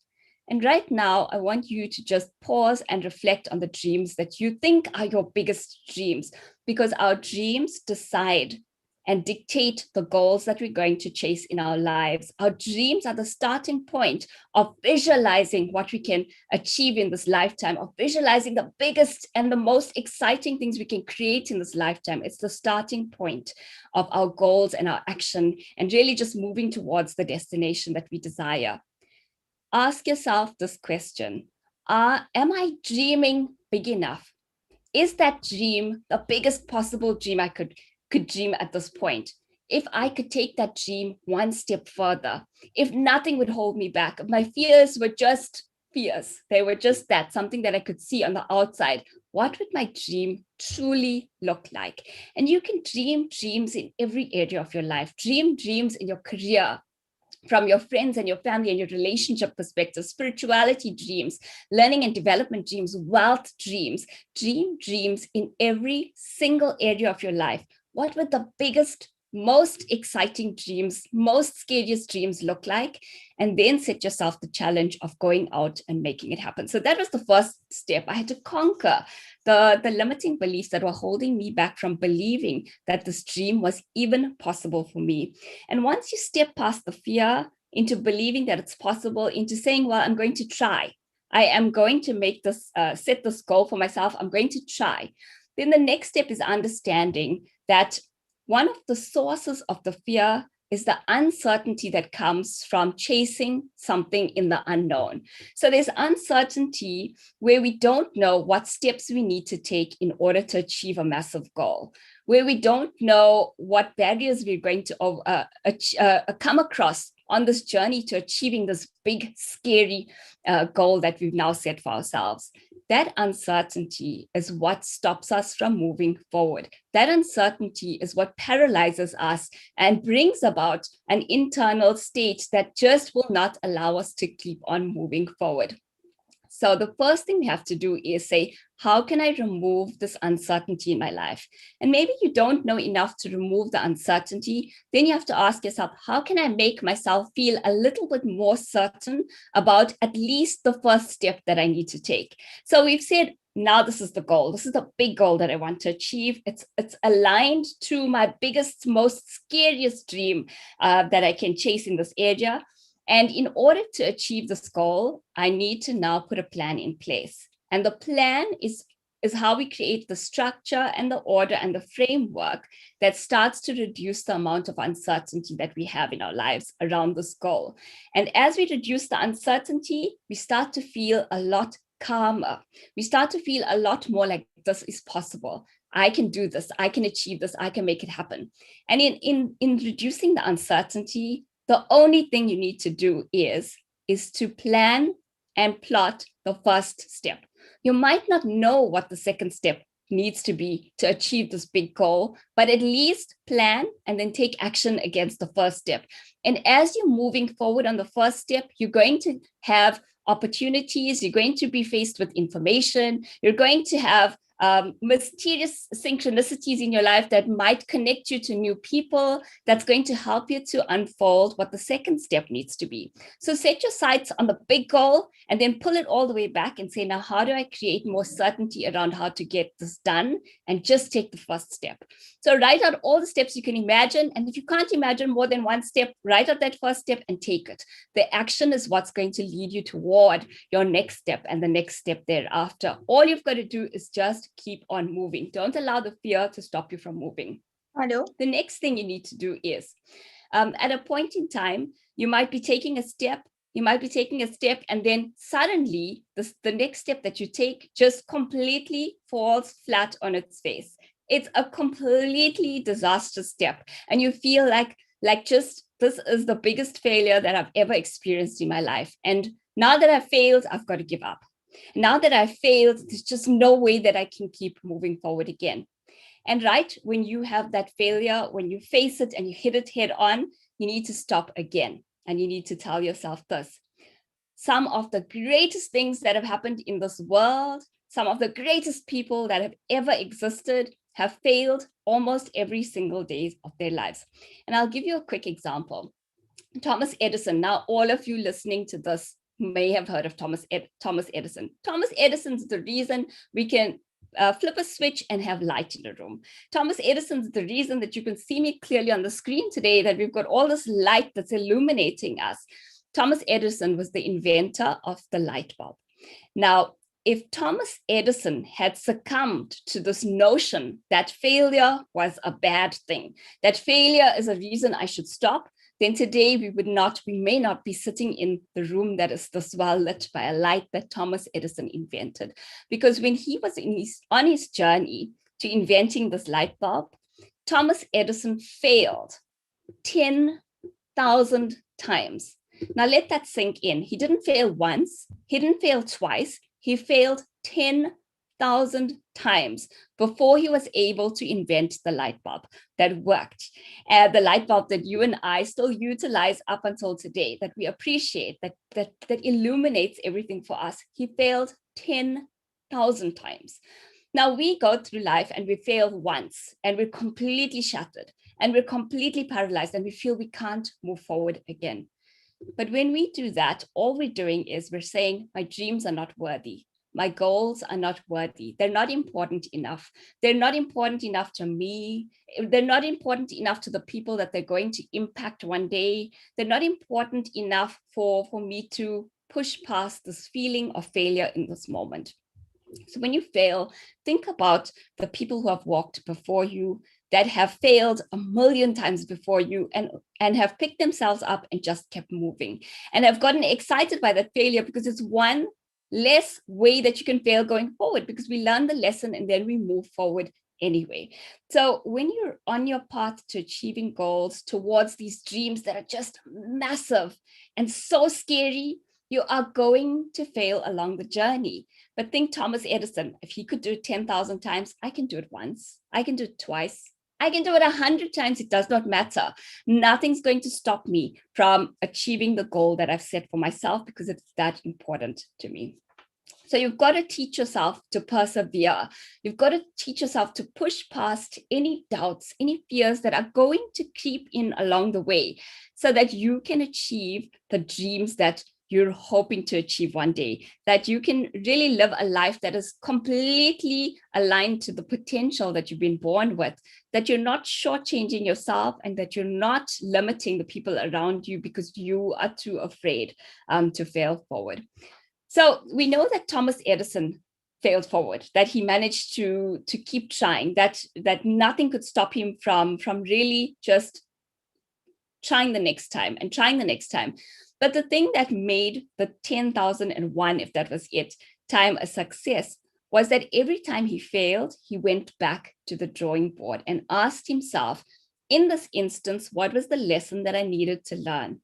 And right now, I want you to just pause and reflect on the dreams that you think are your biggest dreams, because our dreams decide and dictate the goals that we're going to chase in our lives. Our dreams are the starting point of visualizing what we can achieve in this lifetime, of visualizing the biggest and the most exciting things we can create in this lifetime. It's the starting point of our goals and our action, and really just moving towards the destination that we desire. Ask yourself this question: am I dreaming big enough? Is that dream the biggest possible dream I could dream at this point? If I could take that dream one step further, if nothing would hold me back, if my fears were just fears, they were just that, something that I could see on the outside, what would my dream truly look like? And you can dream dreams in every area of your life. Dream dreams in your career, from your friends and your family and your relationship perspective, spirituality dreams, learning and development dreams, wealth dreams. Dream dreams in every single area of your life. What would the biggest most exciting dreams, most scariest dreams look like, and then set yourself the challenge of going out and making it happen. So that was the first step. I had to conquer the limiting beliefs that were holding me back from believing that this dream was even possible for me. And once you step past the fear into believing that it's possible, into saying, well, I'm going to try. I am going to make this, set this goal for myself. I'm going to try. Then the next step is understanding that one of the sources of the fear is the uncertainty that comes from chasing something in the unknown. So there's uncertainty where we don't know what steps we need to take in order to achieve a massive goal, where we don't know what barriers we're going to come across on this journey to achieving this big, scary goal that we've now set for ourselves. That uncertainty is what stops us from moving forward. That uncertainty is what paralyzes us and brings about an internal state that just will not allow us to keep on moving forward. So the first thing we have to do is say, how can I remove this uncertainty in my life? And maybe you don't know enough to remove the uncertainty. Then you have to ask yourself, how can I make myself feel a little bit more certain about at least the first step that I need to take? So we've said, now this is the goal. This is the big goal that I want to achieve. It's aligned to my biggest, most scariest dream that I can chase in this area. And in order to achieve this goal, I need to now put a plan in place. And the plan is how we create the structure and the order and the framework that starts to reduce the amount of uncertainty that we have in our lives around this goal. And as we reduce the uncertainty, we start to feel a lot calmer. We start to feel a lot more like this is possible. I can do this. I can achieve this. I can make it happen. And in reducing the uncertainty, the only thing you need to do is to plan and plot the first step. You might not know what the second step needs to be to achieve this big goal, but at least plan and then take action against the first step. And as you're moving forward on the first step, you're going to have opportunities, you're going to be faced with information, you're going to have mysterious synchronicities in your life that might connect you to new people, that's going to help you to unfold what the second step needs to be. So set your sights on the big goal and then pull it all the way back and say, now, how do I create more certainty around how to get this done? And just take the first step. So write out all the steps you can imagine. And if you can't imagine more than one step, write out that first step and take it. The action is what's going to lead you toward your next step and the next step thereafter. All you've got to do is just keep on moving. Don't allow the fear to stop you from moving. Hello. The next thing you need to do is, at a point in time, you might be taking a step, and then suddenly the next step that you take just completely falls flat on its face. It's a completely disastrous step. And you feel like just, this is the biggest failure that I've ever experienced in my life. And now that I've failed, I've got to give up. Now that I've failed, there's just no way that I can keep moving forward again. And right when you have that failure, when you face it and you hit it head on, you need to stop again. And you need to tell yourself this. Some of the greatest things that have happened in this world, some of the greatest people that have ever existed have failed almost every single day of their lives. And I'll give you a quick example. Thomas Edison. Now, all of you listening to this may have heard of Thomas Edison. Thomas Edison's the reason we can flip a switch and have light in a room. Thomas Edison's the reason that you can see me clearly on the screen today, that we've got all this light that's illuminating us. Thomas Edison was the inventor of the light bulb. Now, if Thomas Edison had succumbed to this notion that failure was a bad thing, that failure is a reason I should stop, then today we may not be sitting in the room that is this well lit by a light that Thomas Edison invented. Because when he was on his journey to inventing this light bulb, Thomas Edison failed 10,000 times. Now let that sink in. He didn't fail once, he didn't fail twice, he failed 10,000 times before he was able to invent the light bulb that worked. The light bulb that you and I still utilize up until today, that we appreciate, that illuminates everything for us. He failed 10,000 times. Now we go through life and we fail once and we're completely shattered. and we're completely paralyzed and we feel we can't move forward again. But when we do that, all we're doing is we're saying, my dreams are not worthy. My goals are not worthy. They're not important enough. They're not important enough to me. They're not important enough to the people that they're going to impact one day. They're not important enough for me to push past this feeling of failure in this moment. So when you fail, think about the people who have walked before you, that have failed a million times before you, and have picked themselves up and just kept moving, and have gotten excited by that failure because it's one less way that you can fail going forward, because we learn the lesson and then we move forward anyway. So when you're on your path to achieving goals, towards these dreams that are just massive and so scary, you are going to fail along the journey. But think Thomas Edison, if he could do it 10,000 times, I can do it once, I can do it twice, I can do it 100 times. It does not matter. Nothing's going to stop me from achieving the goal that I've set for myself, because it's that important to me. So you've got to teach yourself to persevere. You've got to teach yourself to push past any doubts, any fears that are going to creep in along the way, so that you can achieve the dreams that you're hoping to achieve one day, that you can really live a life that is completely aligned to the potential that you've been born with, that you're not shortchanging yourself, and that you're not limiting the people around you because you are too afraid to fail forward. So we know that Thomas Edison failed forward, that he managed to keep trying, that nothing could stop him from really just trying the next time and trying the next time. But the thing that made the 10,001, if that was it, time a success was that every time he failed, he went back to the drawing board and asked himself, in this instance, what was the lesson that I needed to learn?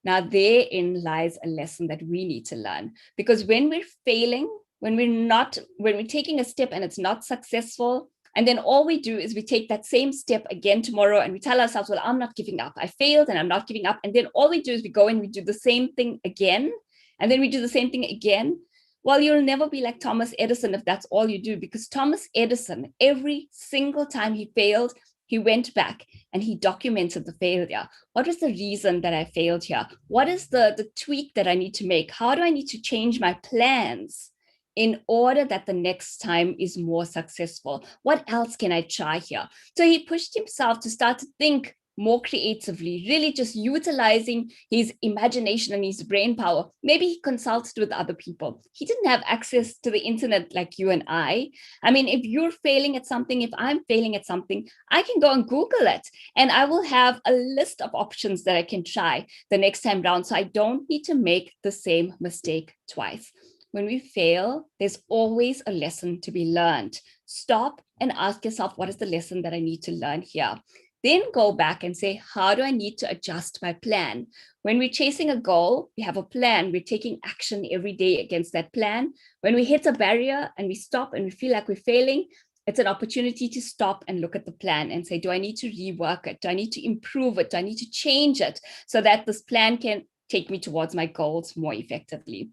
Now, therein lies a lesson that we need to learn, because when we're failing, when we're taking a step and it's not successful, and then all we do is we take that same step again tomorrow and we tell ourselves, well, I'm not giving up. I failed and I'm not giving up. And then all we do is we go and we do the same thing again. And then we do the same thing again. Well, you'll never be like Thomas Edison if that's all you do, because Thomas Edison, every single time he failed, he went back and he documented the failure. What was the reason that I failed here? What is the tweak that I need to make? How do I need to change my plans in order that the next time is more successful? What else can I try here? So he pushed himself to start to think more creatively, really just utilizing his imagination and his brain power. Maybe he consulted with other people. He didn't have access to the internet like you and I. I mean, if you're failing at something, if I'm failing at something, I can go and Google it and I will have a list of options that I can try the next time round. So I don't need to make the same mistake twice. When we fail, there's always a lesson to be learned. Stop and ask yourself, what is the lesson that I need to learn here? Then go back and say, how do I need to adjust my plan? When we're chasing a goal, we have a plan. We're taking action every day against that plan. When we hit a barrier and we stop and we feel like we're failing, it's an opportunity to stop and look at the plan and say, do I need to rework it? Do I need to improve it? Do I need to change it so that this plan can take me towards my goals more effectively?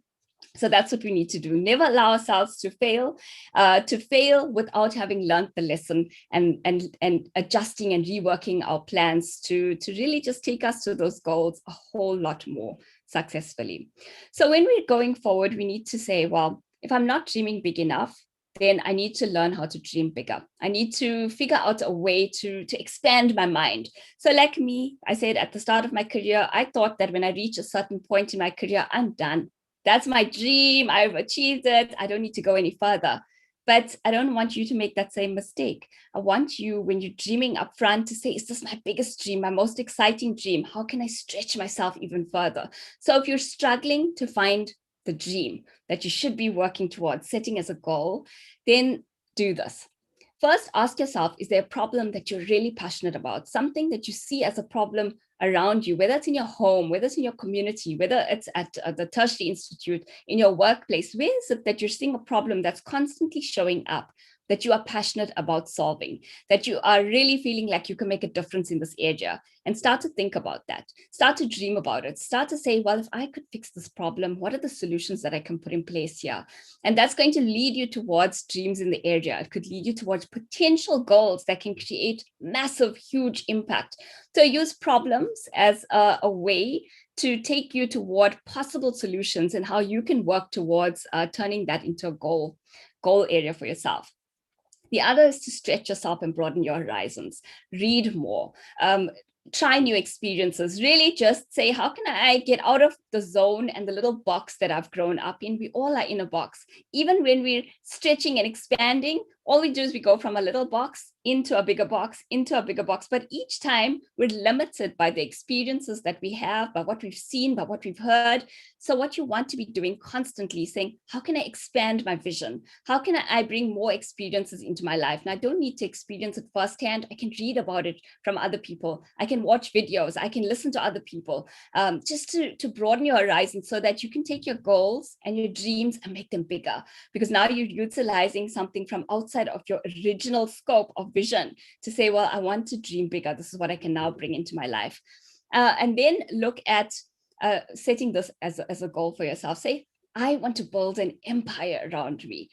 So that's what we need to do. Never allow ourselves to fail without having learned the lesson and adjusting and reworking our plans to really just take us to those goals a whole lot more successfully. So when we're going forward, we need to say, well, if I'm not dreaming big enough, then I need to learn how to dream bigger. I need to figure out a way to expand my mind. So like me, I said at the start of my career, I thought that when I reach a certain point in my career, I'm done. That's my dream. I've achieved it. I don't need to go any further. But I don't want you to make that same mistake. I want you, when you're dreaming up front, to say, is this my biggest dream, my most exciting dream? How can I stretch myself even further? So if you're struggling to find the dream that you should be working towards, setting as a goal, then do this. First, ask yourself, is there a problem that you're really passionate about? Something that you see as a problem around you, whether it's in your home, whether it's in your community, whether it's at the tertiary institute, in your workplace. Where is it that you're seeing a problem that's constantly showing up? that you are passionate about solving, that you are really feeling like you can make a difference in this area, and start to think about that. Start to dream about it. Start to say, well, if I could fix this problem, what are the solutions that I can put in place here? And that's going to lead you towards dreams in the area. It could lead you towards potential goals that can create massive, huge impact. So use problems as a way to take you toward possible solutions and how you can work towards turning that into a goal area for yourself. The other is to stretch yourself and broaden your horizons. Read more. Try new experiences. Really just say, how can I get out of the zone and the little box that I've grown up in? We all are in a box. Even when we're stretching and expanding, all we do is we go from a little box into a bigger box, into a bigger box. But each time we're limited by the experiences that we have, by what we've seen, by what we've heard. So what you want to be doing constantly, saying, how can I expand my vision? How can I bring more experiences into my life? And I don't need to experience it firsthand. I can read about it from other people. I can watch videos. I can listen to other people, just to broaden your horizon so that you can take your goals and your dreams and make them bigger. Because now you're utilizing something from outside of your original scope of vision to say, well, I want to dream bigger. This is what I can now bring into my life. And then look at setting this as a goal for yourself. Say, I want to build an empire around me,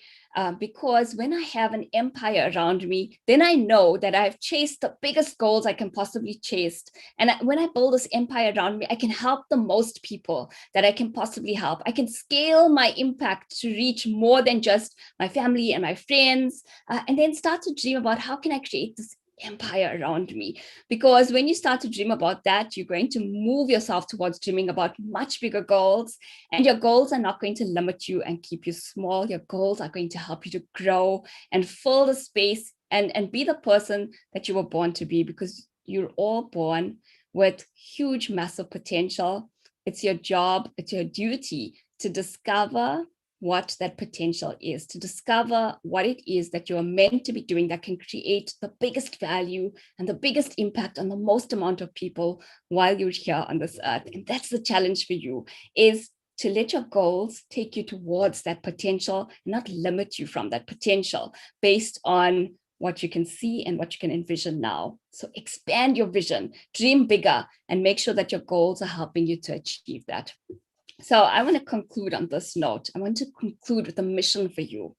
because when I have an empire around me, then I know that I've chased the biggest goals I can possibly chase. And when I build this empire around me, I can help the most people that I can possibly help. I can scale my impact to reach more than just my family and my friends, and then start to dream about how can I create this empire around me. Because when you start to dream about that, you're going to move yourself towards dreaming about much bigger goals, and your goals are not going to limit you and keep you small. Your goals are going to help you to grow and fill the space and be the person that you were born to be, because you're all born with huge, massive potential. It's your job, it's your duty to discover what that potential is, to discover what it is that you're meant to be doing that can create the biggest value and the biggest impact on the most amount of people while you're here on this earth. And that's the challenge for you, is to let your goals take you towards that potential and not limit you from that potential based on what you can see and what you can envision now. So expand your vision, dream bigger, and make sure that your goals are helping you to achieve that. So I want to conclude on this note. I want to conclude with a mission for you.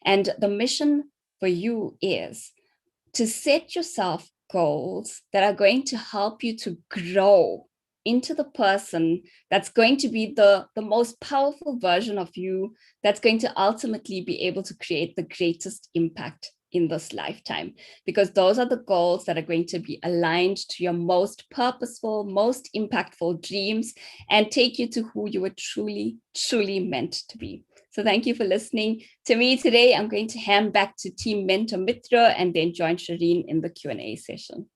And the mission for you is to set yourself goals that are going to help you to grow into the person that's going to be the most powerful version of you, that's going to ultimately be able to create the greatest impact in this lifetime, because those are the goals that are going to be aligned to your most purposeful, most impactful dreams and take you to who you were truly, truly meant to be. So thank you for listening to me today. I'm going to hand back to Team Mentor Mitra and then join Shireen in the Q&A session.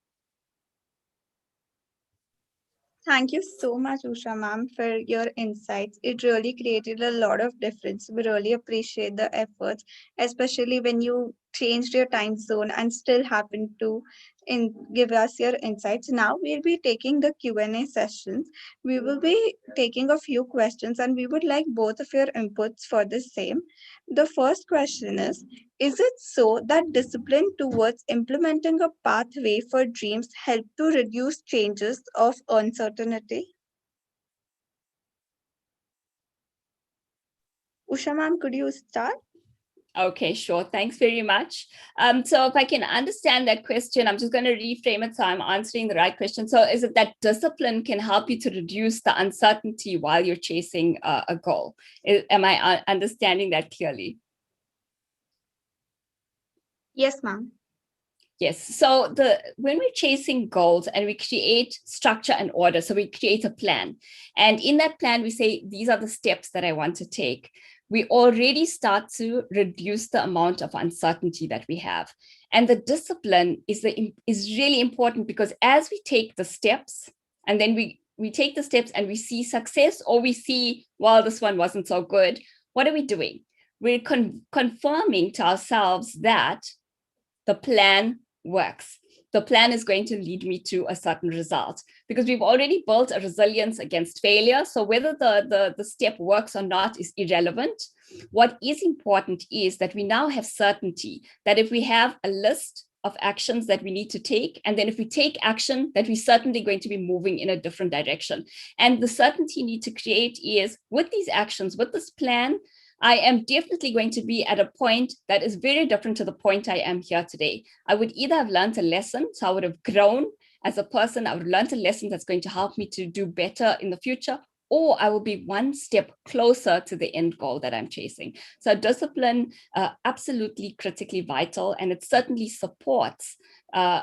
Thank you so much, Usha ma'am, for your insights. It really created a lot of difference. We really appreciate the efforts, especially when you changed your time zone and still happened to give us your insights. Now we'll be taking the Q&A sessions. We will be taking a few questions and we would like both of your inputs for the same. The first question is it so that discipline towards implementing a pathway for dreams help to reduce changes of uncertainty? Usha ma'am, could you start? Okay, sure. Thanks very much. So if I can understand that question, I'm just going to reframe it so I'm answering the right question. So is it that discipline can help you to reduce the uncertainty while you're chasing a goal? Am I understanding that clearly? Yes, ma'am. Yes. So when we're chasing goals and we create structure and order, so we create a plan. And in that plan, we say, these are the steps that I want to take. We already start to reduce the amount of uncertainty that we have. And the discipline is really important, because as we take the steps and then we take the steps and we see success, or we see, well, this one wasn't so good, what are we doing? We're confirming to ourselves that the plan works. the plan is going to lead me to a certain result, because we've already built a resilience against failure. So whether the step works or not is irrelevant. What is important is that we now have certainty that if we have a list of actions that we need to take, and then if we take action, that we're certainly going to be moving in a different direction. And the certainty you need to create is, with these actions, with this plan, I am definitely going to be at a point that is very different to the point I am here today. I would either have learned a lesson, so I would have grown as a person, I would have learned a lesson that's going to help me to do better in the future, or I will be one step closer to the end goal that I'm chasing. So discipline, absolutely critically vital, and it certainly supports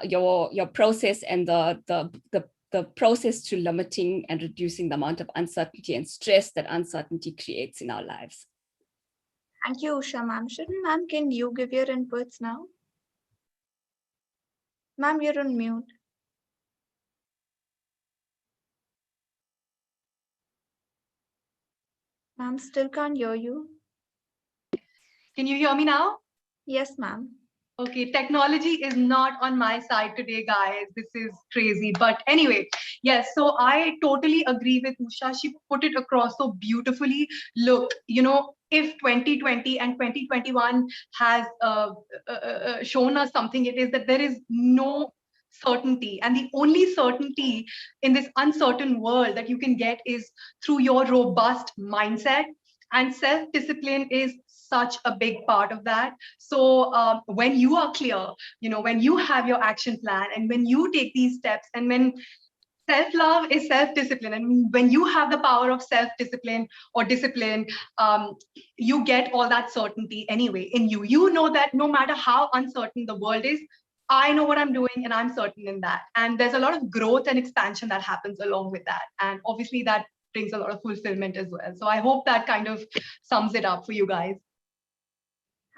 your process and the process to limiting and reducing the amount of uncertainty and stress that uncertainty creates in our lives. Thank you, Usha ma'am. Shouldn't ma'am, can you give your inputs now? Ma'am, you're on mute. Ma'am, still can't hear you. Can you hear me now? Yes, ma'am. Okay, technology is not on my side today, guys. This is crazy. But anyway, yes, so I totally agree with Usha. She put it across so beautifully. Look, if 2020 and 2021 has shown us something, it is that there is no certainty. And the only certainty in this uncertain world that you can get is through your robust mindset. And self-discipline is such a big part of that. So when you are clear, when you have your action plan, and when you take these steps, and when self-love is self-discipline, and when you have the power of self-discipline or discipline, you get all that certainty anyway in you. You know that no matter how uncertain the world is, I know what I'm doing and I'm certain in that. And there's a lot of growth and expansion that happens along with that. And obviously that brings a lot of fulfillment as well. So I hope that kind of sums it up for you guys.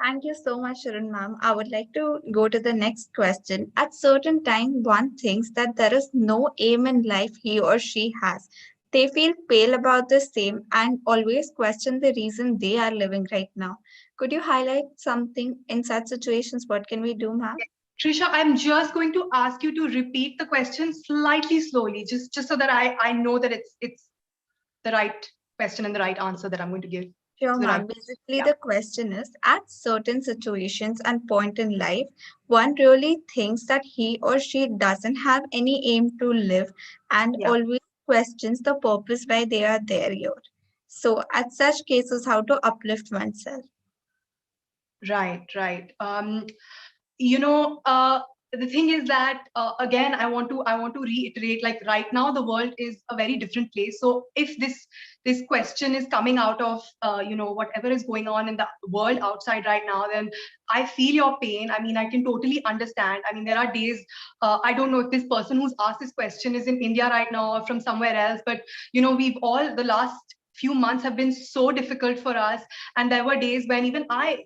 Thank you so much, Sharon ma'am. I would like to go to the next question. At certain time, one thinks that there is no aim in life he or she has. They feel pale about the same and always question the reason they are living right now. Could you highlight something in such situations? What can we do, ma'am? Trisha, I'm just going to ask you to repeat the question slightly slowly, just so that I know that it's the right question and the right answer that I'm going to give. Sure, ma'am. Basically, the question is, at certain situations and point in life, one really thinks that he or she doesn't have any aim to live and always questions the purpose why they are there here. So at such cases, how to uplift oneself? Right. The thing is that again, I want to reiterate, like right now the world is a very different place. So if this question is coming out of whatever is going on in the world outside right now, then I feel your pain. I mean, I can totally understand. I mean, there are days, I don't know if this person who's asked this question is in India right now or from somewhere else, but we've all, the last few months have been so difficult for us, and there were days when even I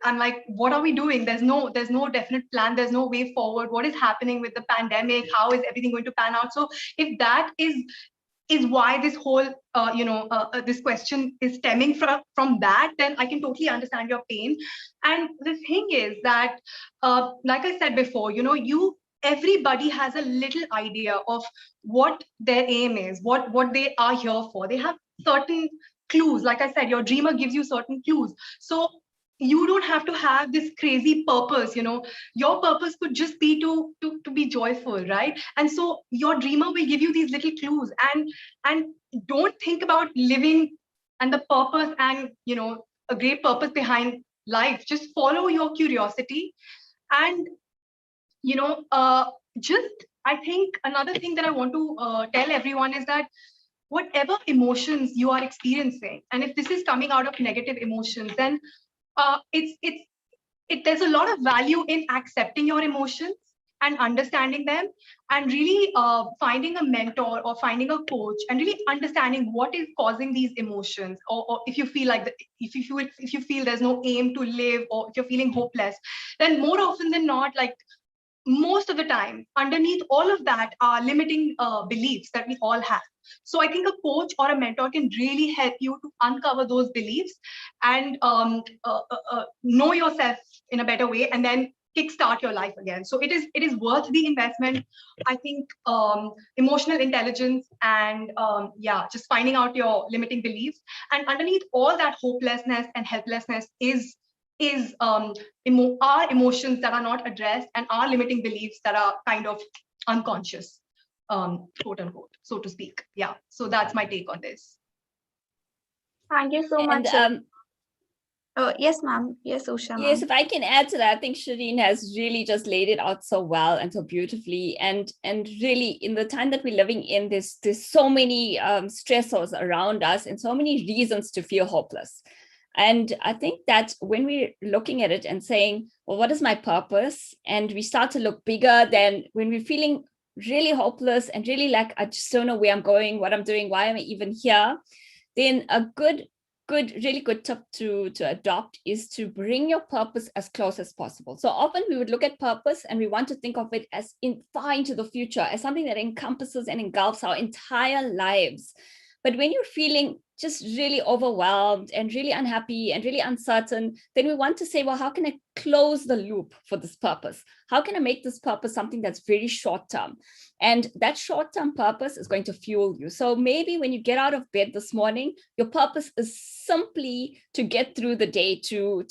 I'm like, what are we doing? There's no definite plan. There's no way forward. What is happening with the pandemic? How is everything going to pan out? So if that is why this whole this question is stemming from that, then I can totally understand your pain. And the thing is that like I said before, everybody has a little idea of what their aim is, what they are here for. They have certain clues. Like I said, your dreamer gives you certain clues. So you don't have to have this crazy purpose. Your purpose could just be to be joyful, right? And so your dreamer will give you these little clues, and don't think about living and the purpose and a great purpose behind life. Just follow your curiosity. And just, I think another thing that I want to tell everyone is that whatever emotions you are experiencing, and if this is coming out of negative emotions, then there's a lot of value in accepting your emotions and understanding them, and really finding a mentor or finding a coach and really understanding what is causing these emotions, or if you feel like if you feel there's no aim to live, or if you're feeling hopeless, then more often than not, like most of the time, underneath all of that are limiting beliefs that we all have. So I think a coach or a mentor can really help you to uncover those beliefs and know yourself in a better way, and then kickstart your life again. So it is worth the investment. I think emotional intelligence and just finding out your limiting beliefs, and underneath all that hopelessness and helplessness is our emotions that are not addressed and our limiting beliefs that are kind of unconscious, quote unquote, so to speak. Yeah. So that's my take on this. Thank you so much. Yes, ma'am. Yes, Usha. Yes, ma'am. if I can add to that, I think Shireen has really just laid it out so well and so beautifully. And really, in the time that we're living in, there's so many stressors around us and so many reasons to feel hopeless. And I think that when we're looking at it and saying, well, what is my purpose? And we start to look bigger than when we're feeling really hopeless and really like, I just don't know where I'm going, what I'm doing, why am I even here? Then a really good tip to adopt is to bring your purpose as close as possible. So often we would look at purpose and we want to think of it as far into the future, as something that encompasses and engulfs our entire lives. But when you're feeling just really overwhelmed and really unhappy and really uncertain, then we want to say, well, how can I close the loop for this purpose? How can I make this purpose something that's very short term? And that short term purpose is going to fuel you. So maybe when you get out of bed this morning, your purpose is simply to get through the day, to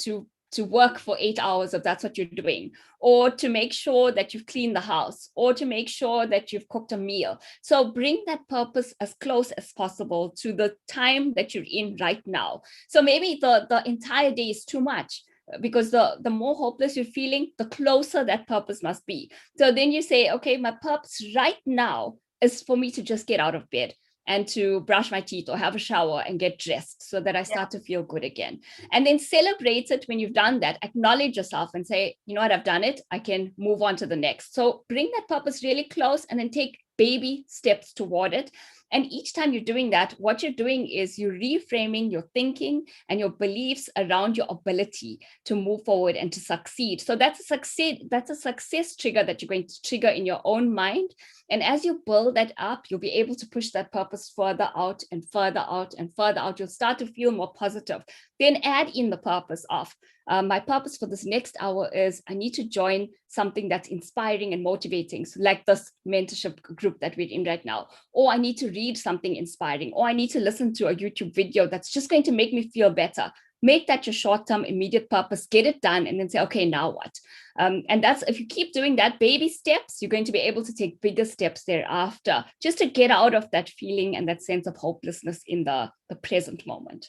work for 8 hours if that's what you're doing, or to make sure that you've cleaned the house, or to make sure that you've cooked a meal. So bring that purpose as close as possible to the time that you're in right now. So maybe the entire day is too much, because the more hopeless you're feeling, the closer that purpose must be. So then you say, okay, my purpose right now is for me to just get out of bed and to brush my teeth or have a shower and get dressed so that I start to feel good again. And then celebrate it when you've done that. Acknowledge yourself and say, you know what, I've done it. I can move on to the next. So bring that purpose really close and then take baby steps toward it. And each time you're doing that, what you're doing is you're reframing your thinking and your beliefs around your ability to move forward and to succeed. So that's a success trigger that you're going to trigger in your own mind. And as you build that up, you'll be able to push that purpose further out and further out and further out. You'll start to feel more positive. Then add in the purpose of, my purpose for this next hour is I need to join something that's inspiring and motivating, so like this mentorship group that we're in right now, or I need to read something inspiring, or I need to listen to a YouTube video that's just going to make me feel better. Make that your short-term immediate purpose, get it done, and then say, okay, now what? And that's, if you keep doing that, baby steps, you're going to be able to take bigger steps thereafter, just to get out of that feeling and that sense of hopelessness in the present moment.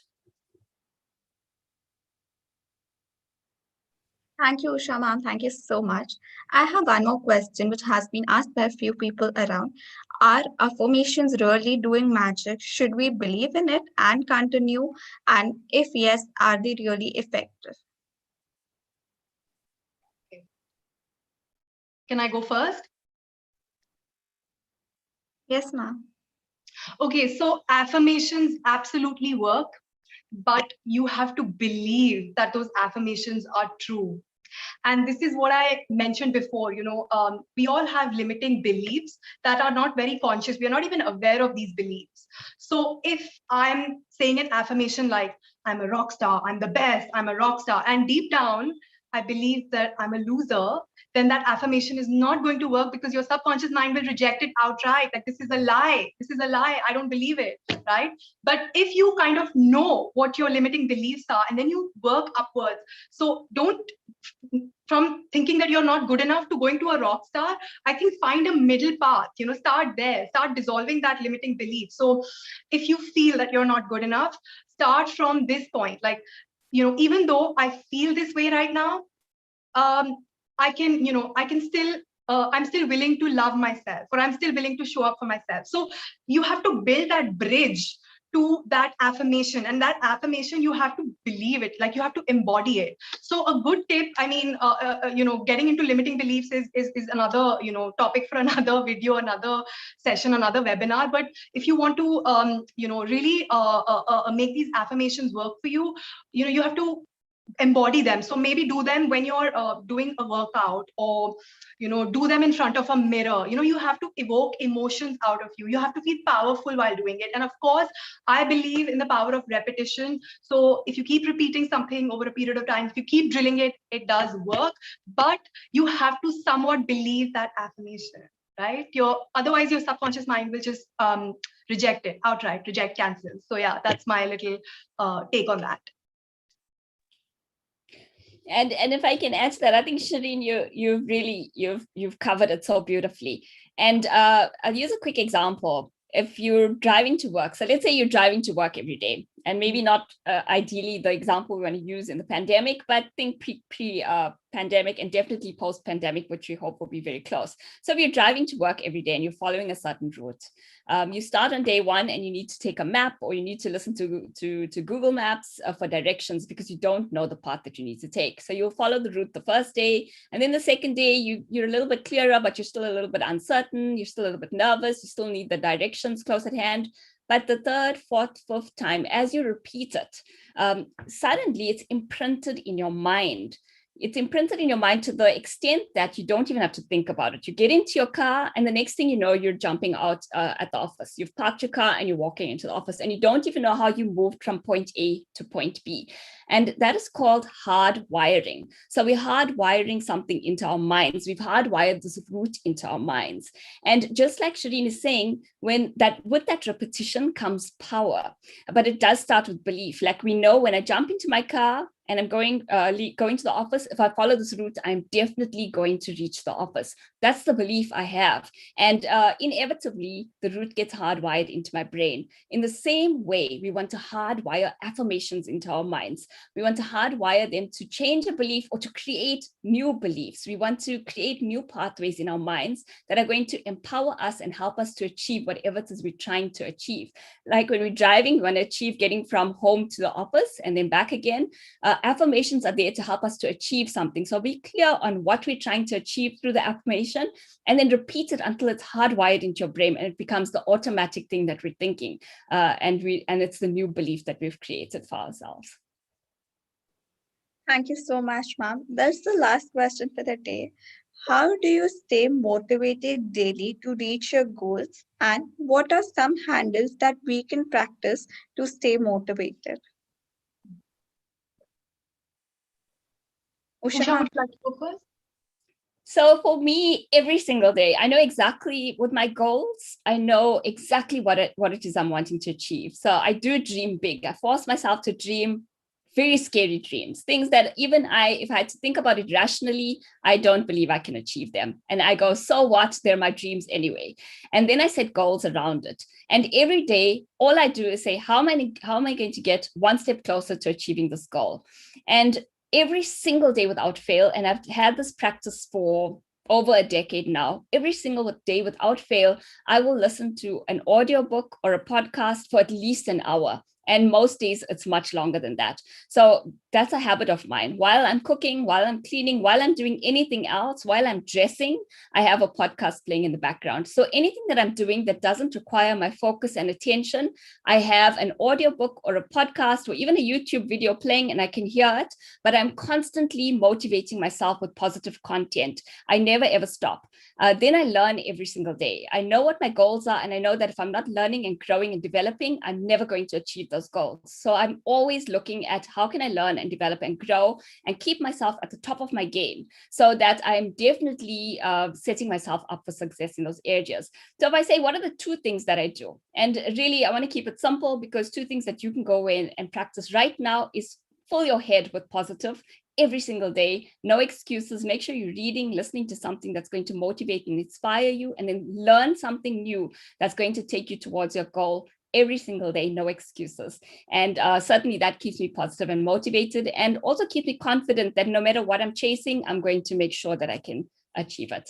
Thank you, Usha ma'am. Thank you so much. I have one more question which has been asked by a few people around. Are affirmations really doing magic? Should we believe in it and continue? And if yes, are they really effective? Can I go first? Yes, ma'am. Okay, so affirmations absolutely work, but you have to believe that those affirmations are true. And this is what I mentioned before, we all have limiting beliefs that are not very conscious. We are not even aware of these beliefs. So if I'm saying an affirmation like, I'm a rock star, I'm the best, I'm a rock star, and deep down, I believe that I'm a loser, then that affirmation is not going to work, because your subconscious mind will reject it outright. Like, this is a lie. This is a lie. I don't believe it, right? But if you kind of know what your limiting beliefs are, and then you work upwards. So don't, from thinking that you're not good enough to going to a rock star, I think find a middle path, start there, start dissolving that limiting belief. So if you feel that you're not good enough, start from this point. Like, even though I feel this way right now, I can still, I'm still willing to love myself, or I'm still willing to show up for myself. So you have to build that bridge to that affirmation, and that affirmation, you have to believe it, like you have to embody it. So a good tip, I mean, getting into limiting beliefs is another, topic for another video, another session, another webinar. But if you want to, really make these affirmations work for you, you have to embody them. So maybe do them when you're doing a workout, or do them in front of a mirror. You have to evoke emotions out of you. You have to feel powerful while doing it. And of course, I believe in the power of repetition. So if you keep repeating something over a period of time, if you keep drilling it, it does work. But you have to somewhat believe that affirmation, right? Otherwise your subconscious mind will just reject it outright, reject, cancel. So yeah, that's my little take on that. And if I can add to that, I think Shireen, you've covered it so beautifully. And I'll use a quick example. If you're driving to work, so let's say you're driving to work every day, and maybe not ideally the example we want to use in the pandemic, but think pre-pandemic and definitely post-pandemic, which we hope will be very close. So if you're driving to work every day and you're following a certain route, you start on day one and you need to take a map, or you need to listen to Google Maps for directions because you don't know the path that you need to take. So you'll follow the route the first day, and then the second day you're a little bit clearer, but you're still a little bit uncertain. You're still a little bit nervous. You still need the directions close at hand. But the third, fourth, fifth time, as you repeat it, suddenly it's imprinted in your mind. It's imprinted in your mind to the extent that you don't even have to think about it. You get into your car, and the next thing you know, you're jumping out at the office. You've parked your car and you're walking into the office, and you don't even know how you moved from point A to point B. And that is called hardwiring. So we're hardwiring something into our minds. We've hardwired this route into our minds. And just like Shireen is saying, with that repetition comes power. But it does start with belief. Like we know when I jump into my car and I'm going to the office, if I follow this route, I'm definitely going to reach the office. That's the belief I have. And inevitably, the route gets hardwired into my brain. In the same way, we want to hardwire affirmations into our minds. We want to hardwire them to change a belief or to create new beliefs. We want to create new pathways in our minds that are going to empower us and help us to achieve whatever it is we're trying to achieve. Like when we're driving, we want to achieve getting from home to the office and then back again. Affirmations are there to help us to achieve something. So be clear on what we're trying to achieve through the affirmation, and then repeat it until it's hardwired into your brain and it becomes the automatic thing that we're thinking. And it's the new belief that we've created for ourselves. Thank you so much, ma'am. That's the last question for the day. How do you stay motivated daily to reach your goals? And what are some handles that we can practice to stay motivated? Usha, would you like to go first? So for me, every single day, I know exactly with my goals, I know exactly what it is I'm wanting to achieve. So I do dream big. I force myself to dream very scary dreams, things that even if I had to think about it rationally, I don't believe I can achieve them. And I go, so what? They're my dreams anyway. And then I set goals around it. And every day, all I do is say, how am I going to get one step closer to achieving this goal? And every single day without fail, and I've had this practice for over a decade now, every single day without fail, I will listen to an audiobook or a podcast for at least an hour. And most days it's much longer than that. So that's a habit of mine. While I'm cooking, while I'm cleaning, while I'm doing anything else, while I'm dressing, I have a podcast playing in the background. So anything that I'm doing that doesn't require my focus and attention, I have an audiobook or a podcast or even a YouTube video playing and I can hear it, but I'm constantly motivating myself with positive content. I never ever stop. Then I learn every single day. I know what my goals are, and I know that if I'm not learning and growing and developing, I'm never going to achieve those goals. So I'm always looking at how can I learn and develop and grow and keep myself at the top of my game so that I'm definitely setting myself up for success in those areas. So if I say, what are the two things that I do? And really, I want to keep it simple because two things that you can go in and practice right now is fill your head with positive every single day, no excuses. Make sure you're reading, listening to something that's going to motivate and inspire you, and then learn something new that's going to take you towards your goal every single day, no excuses. And certainly that keeps me positive and motivated, and also keeps me confident that no matter what I'm chasing, I'm going to make sure that I can achieve it.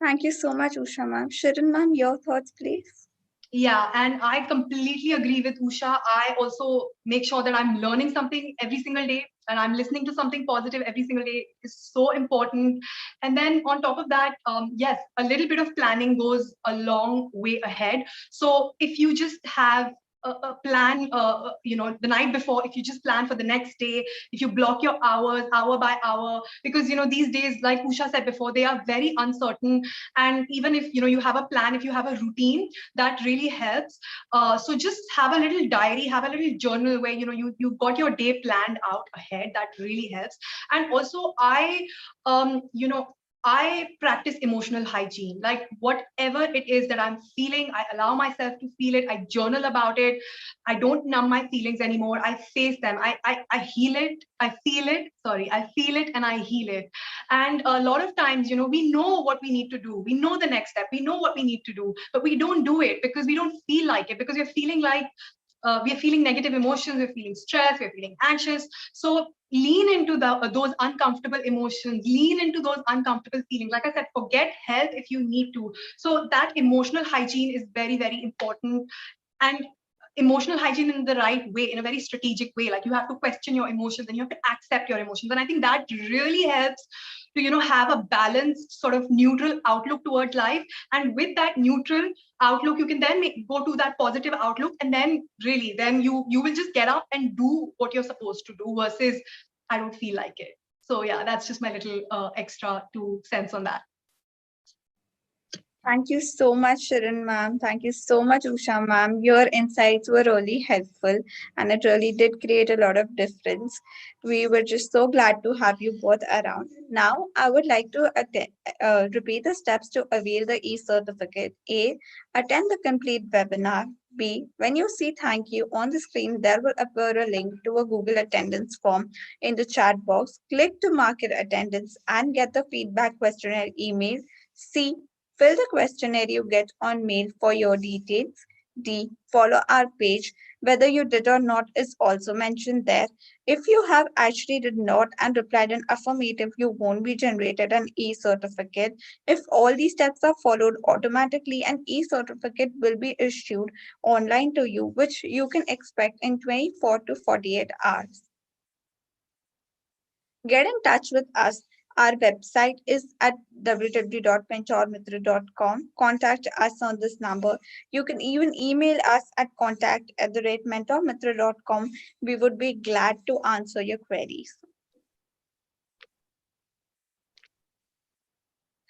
Thank you so much, Usha ma'am. Shireen ma'am, your thoughts, please. Yeah, and I completely agree with Usha. I also make sure that I'm learning something every single day and I'm listening to something positive every single day is so important. And then on top of that, yes, a little bit of planning goes a long way ahead. So if you just have a plan, the night before, if you just plan for the next day, if you block your hours, hour by hour, because, these days, like Usha said before, they are very uncertain. And even if, you have a plan, if you have a routine, that really helps. So just have a little diary, have a little journal where, you've got your day planned out ahead. That really helps. And also I practice emotional hygiene. Like whatever it is that I'm feeling, I allow myself to feel it. I journal about it. I don't numb my feelings anymore. I face them. I heal it. I feel it. Sorry, I feel it and I heal it. And a lot of times, we know what we need to do. We know the next step. We know what we need to do, but we don't do it because we don't feel like it, because we're feeling like we're feeling negative emotions, we're feeling stress, we're feeling anxious. So lean into those uncomfortable emotions, lean into those uncomfortable feelings. Like I said, forget help if you need to. So that emotional hygiene is very, very important. And emotional hygiene in the right way, in a very strategic way. Like you have to question your emotions and you have to accept your emotions. And I think that really helps to, have a balanced sort of neutral outlook towards life. And with that neutral outlook, you can then go to that positive outlook, and then really, then you will just get up and do what you're supposed to do versus I don't feel like it. So yeah, that's just my little extra 2 cents on that. Thank you so much, Sharon ma'am. Thank you so much, Usha ma'am. Your insights were really helpful and it really did create a lot of difference. We were just so glad to have you both around. Now, I would like to repeat the steps to avail the e-certificate. A, attend the complete webinar. B, when you see thank you on the screen, there will appear a link to a Google Attendance form in the chat box. Click to mark your attendance and get the feedback questionnaire email. C, fill the questionnaire you get on mail for your details. D, follow our page. Whether you did or not is also mentioned there. If you have actually did not and replied an affirmative, you won't be generated an e-certificate. If all these steps are followed automatically, an e-certificate will be issued online to you, which you can expect in 24 to 48 hours. Get in touch with us. Our website is at www.mentormitra.com. Contact us on this number. You can even email us at contact@mentormitra.com. We would be glad to answer your queries.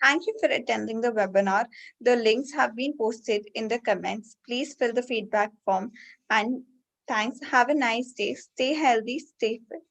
Thank you for attending the webinar. The links have been posted in the comments. Please fill the feedback form. And thanks. Have a nice day. Stay healthy, stay fit.